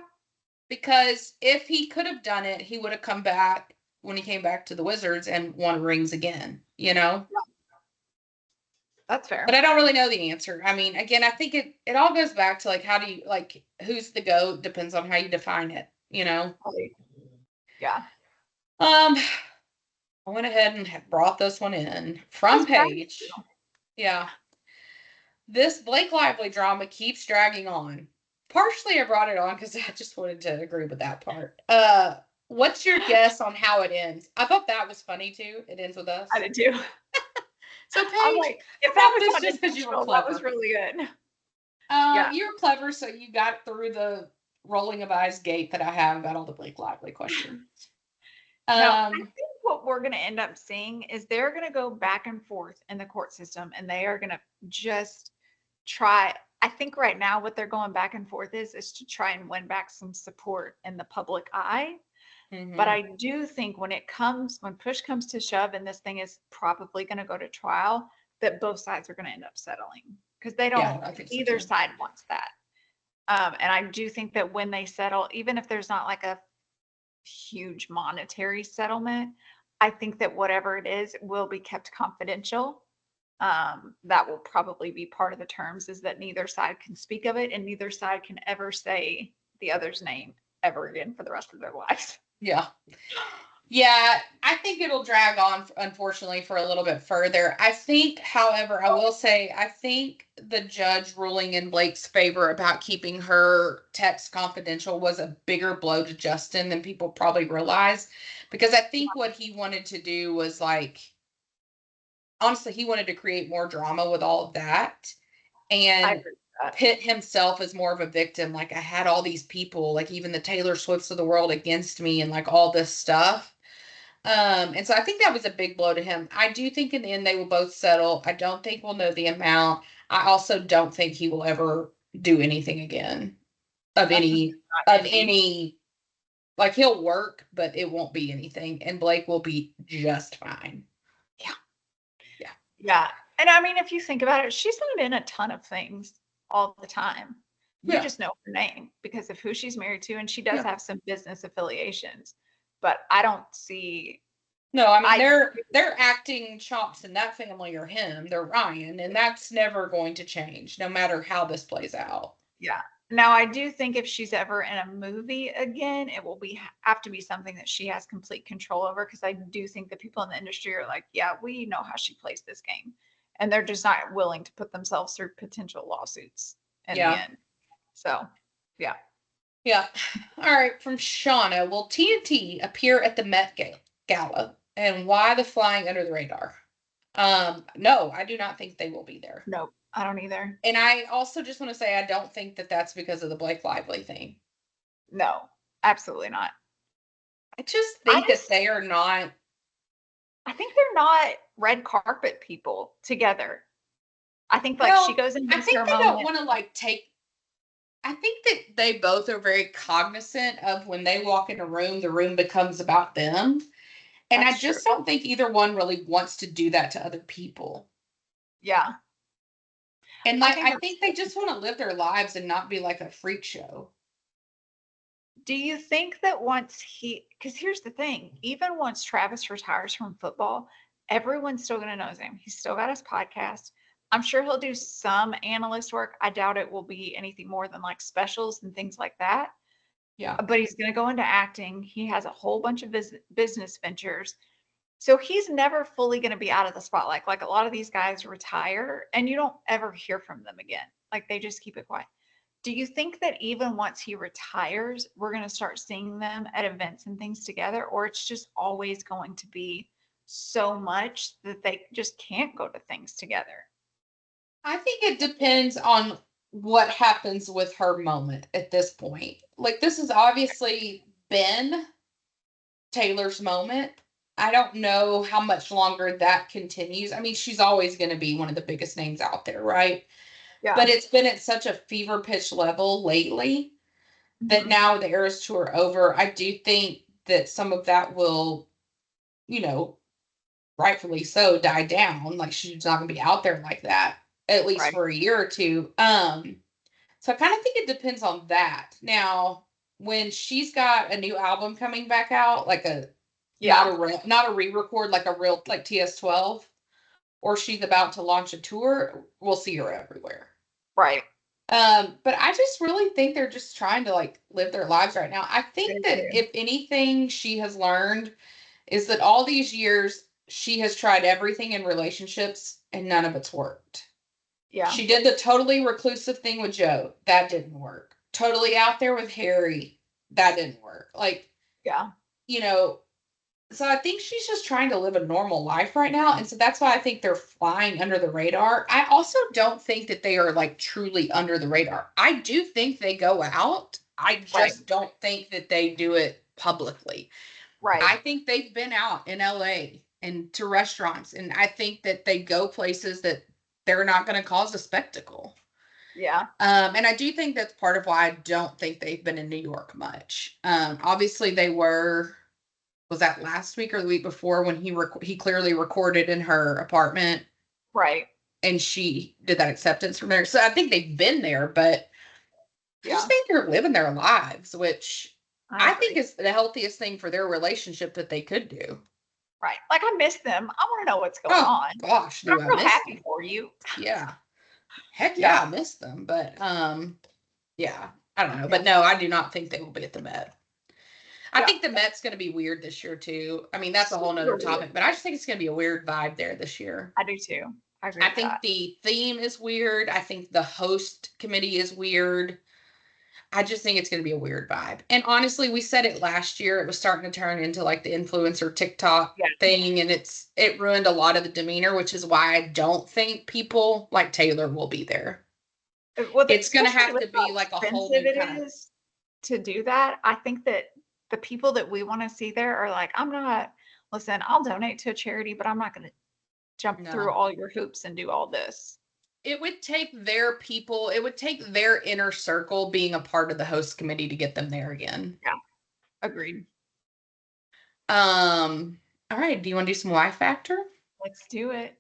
Because if he could have done it, he would have come back when he came back to the Wizards and won rings again, That's fair. But I don't really know the answer. I mean, again, I think it all goes back to like, how do you, like, who's the GOAT depends on how you define it, Yeah. I went ahead and brought this one in from Paige. Yeah. This Blake Lively drama keeps dragging on. Partially I brought it on because I just wanted to agree with that part. What's your guess on how it ends? I thought that was funny too. It ends with us. I did too. So Paige, I'm like, if that was just because you were clever. That was really good. You were clever, so you got through the rolling of eyes gate that I have about all the Blake Lively questions. I think what we're going to end up seeing is they're going to go back and forth in the court system, and they are going to just try. I think right now what they're going back and forth is to try and win back some support in the public eye. Mm-hmm. But I do think when push comes to shove, and this thing is probably going to go to trial, that both sides are going to end up settling because they don't. Either side wants that. And I do think that when they settle, even if there's not like a huge monetary settlement, I think that whatever it is will be kept confidential. That will probably be part of the terms, is that neither side can speak of it and neither side can ever say the other's name ever again for the rest of their lives. Yeah, I think it'll drag on, unfortunately, for a little bit further. I think, however, I will say, I think the judge ruling in Blake's favor about keeping her text confidential was a bigger blow to Justin than people probably realize. Because I think what he wanted to do was, like, honestly, he wanted to create more drama with all of that. And pit himself as more of a victim. Like, I had all these people, like even the Taylor Swifts of the world against me and like all this stuff. And so I think that was a big blow to him. I do think in the end they will both settle. I don't think we'll know the amount. I also don't think he will ever do anything again of any, like he'll work, but it won't be anything. And Blake will be just fine. Yeah. And I mean, if you think about it, she's not in a ton of things all the time. You just know her name because of who she's married to, and she does have some business affiliations. But I don't see. No, I mean their acting chops in that family are him. They're Ryan, and that's never going to change, no matter how this plays out. Yeah. Now I do think if she's ever in a movie again, it will have to be something that she has complete control over, because I do think the people in the industry are like, yeah, we know how she plays this game, and they're just not willing to put themselves through potential lawsuits. in the end. So, yeah. Yeah. All right. From Shauna, will TNT appear at the Met Gala, and why the flying under the radar? No, I do not think they will be there. Nope, I don't either. And I also just want to say I don't think that that's because of the Blake Lively thing. No, absolutely not. I just think that they are not. I think they're not red carpet people together. I think like she Well, goes and I makes her think they don't moment. want to like take. I think that they both are very cognizant of when they walk in a room, the room becomes about them. And I That's true. just don't think either one really wants to do that to other people. Yeah. And like I think they just want to live their lives and not be like a freak show. Do you think that once because here's the thing, even once Travis retires from football, everyone's still going to know him. He's still got his podcast. I'm sure he'll do some analyst work. I doubt it will be anything more than like specials and things like that. Yeah. But he's going to go into acting. He has a whole bunch of business ventures. So he's never fully going to be out of the spotlight. Like a lot of these guys retire and you don't ever hear from them again. Like they just keep it quiet. Do you think that even once he retires, we're going to start seeing them at events and things together, or it's just always going to be so much that they just can't go to things together? I think it depends on what happens with her moment at this point. Like this has obviously been Taylor's moment. I don't know how much longer that continues. I mean, she's always going to be one of the biggest names out there, right? Yeah. But it's been at such a fever pitch level lately that now the Eras Tour over, I do think that some of that will, you know, rightfully so, die down. Like she's not going to be out there like that at least for a year or two. So I kind of think it depends on that. Now, when she's got a new album coming back out, like not a re-record, like a real like TS12, or she's about to launch a tour, we'll see her everywhere. Right. But I just really think they're just trying to like live their lives right now. I think that if anything she has learned is that all these years she has tried everything in relationships and none of it's worked. Yeah. She did the totally reclusive thing with Joe. That didn't work. Totally out there with Harry. That didn't work. Like, yeah. You know, so I think she's just trying to live a normal life right now. And so that's why I think they're flying under the radar. I also don't think that they are like truly under the radar. I do think they go out. I just don't think that they do it publicly. Right. I think they've been out in LA and to restaurants. And I think that they go places that they're not going to cause a spectacle. Yeah. And I do think that's part of why I don't think they've been in New York much. Obviously they was that last week or the week before when he clearly recorded in her apartment. Right. And she did that acceptance from there. So I think they've been there, but I just think they're living their lives, which I think is the healthiest thing for their relationship that they could do. Right. Like I miss them. I want to know what's going on. Gosh, I'm real happy for you. Yeah. Heck yeah, I miss them. But yeah, I don't know. But no, I do not think they will be at the Met. I think the Met's going to be weird this year too. I mean, that's a whole nother topic, but I just think it's going to be a weird vibe there this year. I do too. I think the theme is weird. I think the host committee is weird. I just think it's going to be a weird vibe. And honestly, we said it last year. It was starting to turn into like the influencer TikTok thing, and it ruined a lot of the demeanor, which is why I don't think people like Taylor will be there. Well, it's going to have to be like a whole new kind of to do that. I think that the people that we want to see there are like, listen, I'll donate to a charity, but I'm not going to jump through all your hoops and do all this. It would take their people, it would take their inner circle being a part of the host committee to get them there again. Yeah. Agreed. All right. Do you want to do some Y Factor? Let's do it.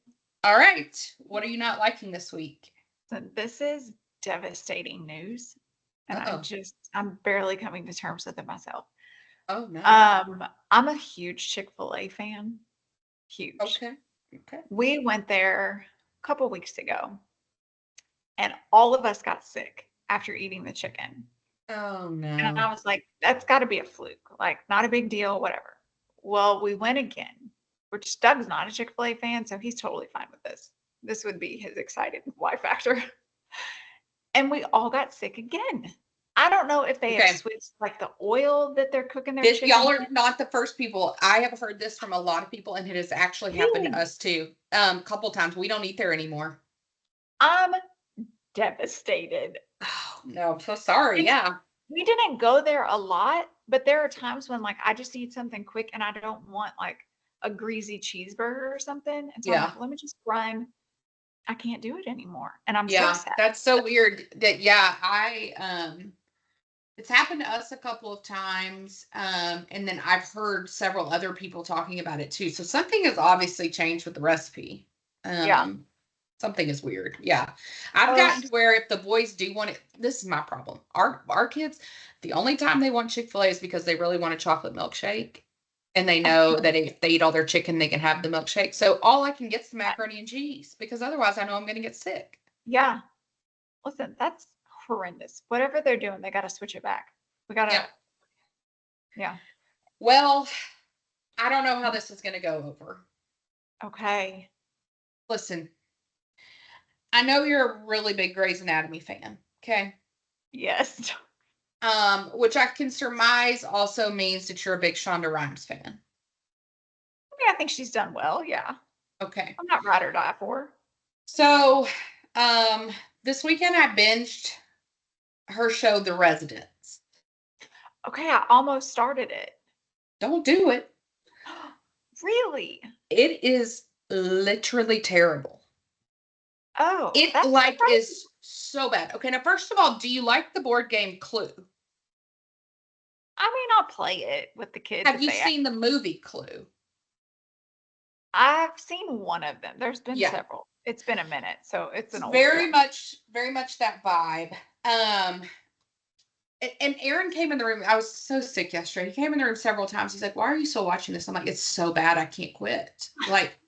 All right. What are you not liking this week? So this is devastating news. And I'm barely coming to terms with it myself. Oh no. I'm a huge Chick-fil-A fan. Huge. Okay. We went there a couple weeks ago and all of us got sick after eating the chicken. Oh no. And I was like, that's got to be a fluke. Like, not a big deal, whatever. Well, we went again, which Doug's not a Chick-fil-A fan, so he's totally fine with this. This would be his excited Y factor. and we all got sick again. I don't know if they have Okay. switched like the oil that they're cooking their This, chicken y'all in. are not the first people. I have heard this from a lot of people, and it has actually happened to Really? us too. Couple times. We don't eat there anymore. I'm devastated. Oh no, I'm so sorry. And Yeah. we didn't go there a lot, but there are times when like I just need something quick and I don't want like a greasy cheeseburger or something. And so I'm Yeah. like, let me just run. I can't do it anymore. And I'm so Yeah. sad. That's so weird that, yeah, it's happened to us a couple of times. And then I've heard several other people talking about it too. So something has obviously changed with the recipe. Yeah. Um, Something is weird. Yeah. I've Oh, gotten to where if the boys do want it, this is my problem. Our kids, the only time they want Chick-fil-A is because they really want a chocolate milkshake. And they know that if they eat all their chicken, they can have the milkshake. So all I can get is the macaroni and cheese because otherwise I know I'm going to get sick. yeah. Listen, that's horrendous. Whatever they're doing, they got to switch it back. We got Yeah. to, yeah. Well, I don't know how this is going to go over. Okay. Listen, I know you're a really big Grey's Anatomy fan. Okay. Yes. Which I can surmise also means that you're a big Shonda Rhimes fan. I mean, I think she's done well. Yeah. Okay. I'm not ride or die for her. So, this weekend I binged her show, The Residents. Okay. I almost started it. Don't do it. Really? It is literally terrible. Oh, It that's like surprising. is so bad. Okay, now first of all, do you like the board game Clue? I mean, I'll play it with the kids Have if you they ask. seen the movie Clue? I've seen one of them. There's been Yeah. several. It's been a minute, so it's It's an older one. very much that vibe. And Aaron came in the room. I was so sick yesterday. He came in the room several times. He's like, "Why are you still watching this?" I'm like, "It's so bad, I can't quit." Like,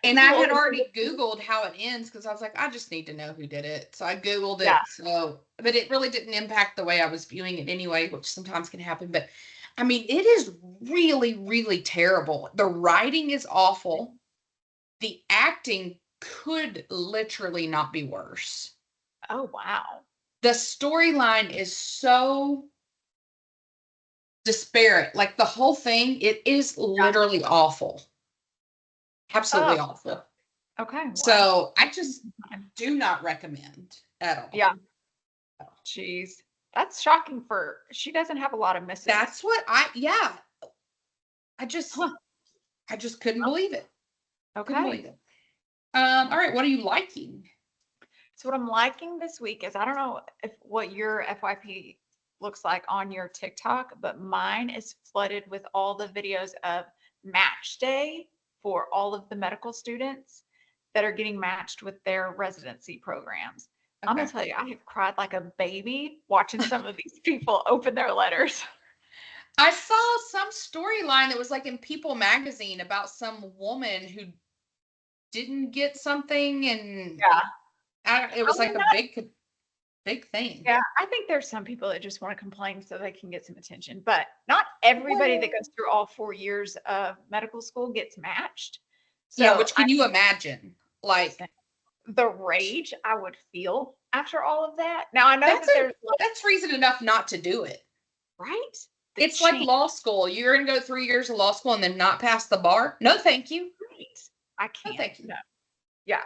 and I Too old had to already quit. Googled how it ends because I was like, I just need to know who did it. So I Googled Yeah. it. So, but it really didn't impact the way I was viewing it anyway, which sometimes can happen. But I mean, it is really, really terrible. The writing is awful. The acting could literally not be worse. Oh, wow. The storyline is so disparate. Like the whole thing, it is Yeah. literally awful. Oh, Absolutely awful. okay. Well, So I just do not recommend at all. yeah. Jeez. That's shocking for she doesn't have a lot of misses. That's what yeah. I just Huh. I just couldn't believe it. Couldn't believe Okay. it. All right, what are you liking? So what I'm liking this week is I don't know if what your FYP looks like on your TikTok, but mine is flooded with all the videos of match day for all of the medical students that are getting matched with their residency programs. I'm gonna Okay. tell you, I have cried like a baby watching some of these people open their letters. I saw some storyline that was like in People magazine about some woman who didn't get something and Yeah. it I was mean, like a big thing. yeah, I think there's some people that just want to complain so they can get some attention, but not everybody that Well, goes through all 4 years of medical school gets matched. yeah, So which I can you think imagine? listen, Like the rage I would feel after all of that. Now I know that's that there's like, that's reason enough not to do it. right? The It's like change, law school. You're going to go 3 years of law school and then not pass the bar? No, thank you. right? I No, can't. thank you. No. Yeah.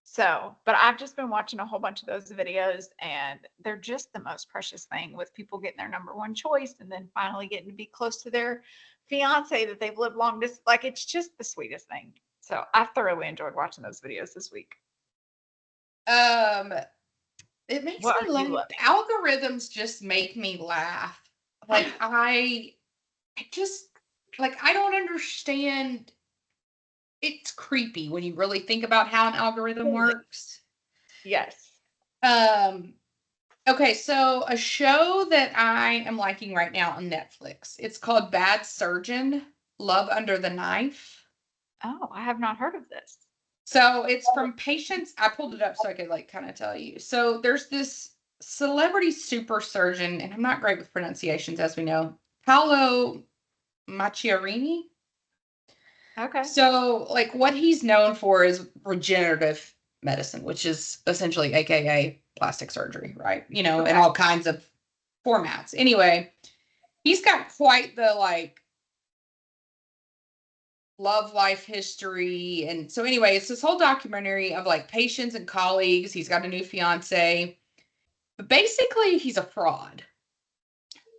So, but I've just been watching a whole bunch of those videos and they're just the most precious thing with people getting their number one choice and then finally getting to be close to their fiance that they've lived long distance. Like it's just the sweetest thing. So I thoroughly enjoyed watching those videos this week. Um, it makes What me are you laugh. loving? Algorithms just make me laugh. Like I just like I don't understand. It's creepy when you really think about how an algorithm Totally. works. Yes. Um, okay, so a show that I am liking right now on Netflix. It's called Bad Surgeon, Love Under the Knife. Oh, I have not heard of this. So it's from patients. I pulled it up so I could like kind of tell you. So there's this celebrity super surgeon, and I'm not great with pronunciations, as we know. Paolo Macchiarini. Okay. So, like, what he's known for is regenerative medicine, which is essentially AKA plastic surgery, right? You know, in Okay. all kinds of formats. Anyway, he's got quite the like love life history. And so anyway, it's this whole documentary of like patients and colleagues. He's got a new fiance. But basically he's a fraud.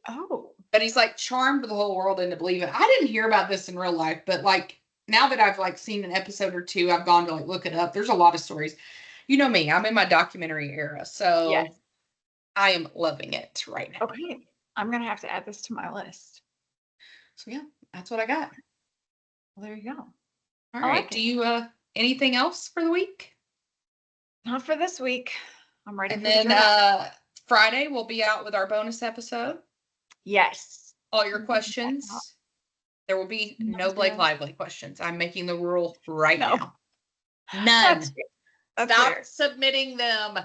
Oh, But he's like charmed the whole world into believing. I didn't hear about this in real life, but like now that I've like seen an episode or two, I've gone to like look it up. There's a lot of stories. You know me, I'm in my documentary era. yes. So I am loving it right now. Okay. I'm gonna have to add this to my list. So yeah, that's what I got. Well, there you go. All I right. like Do it. you anything else for the week? Not for this week. I'm ready And for the then draft. Friday we'll be out with our bonus episode. Yes. All your I'm getting that out. questions. There will be no Blake No. Lively questions. I'm making the rule right No, now. that's None. fair. That's Stop fair. submitting them.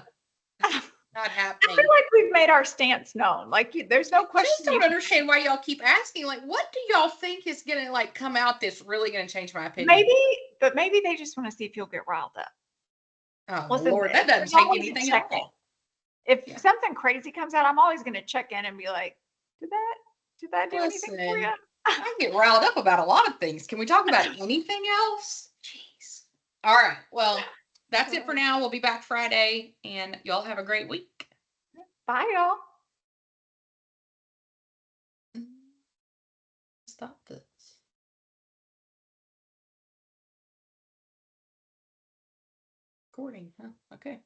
Not I feel happening. like we've made our stance known. Like there's no I question. just don't understand why y'all keep asking. Like, what do y'all think is gonna like come out that's really gonna change my opinion? Maybe they just want to see if you'll get riled up. Oh Listen, Lord, that doesn't there's take always a anything at check-in. all. If Yeah. something crazy comes out, I'm always going to check in and be like, did that do anything for you? Listen, I get riled up about a lot of things. Can we talk about anything else? Jeez. All right. Well, that's it for now. We'll be back Friday, and y'all have a great week. Bye, y'all. Stop this. Recording, huh? Okay.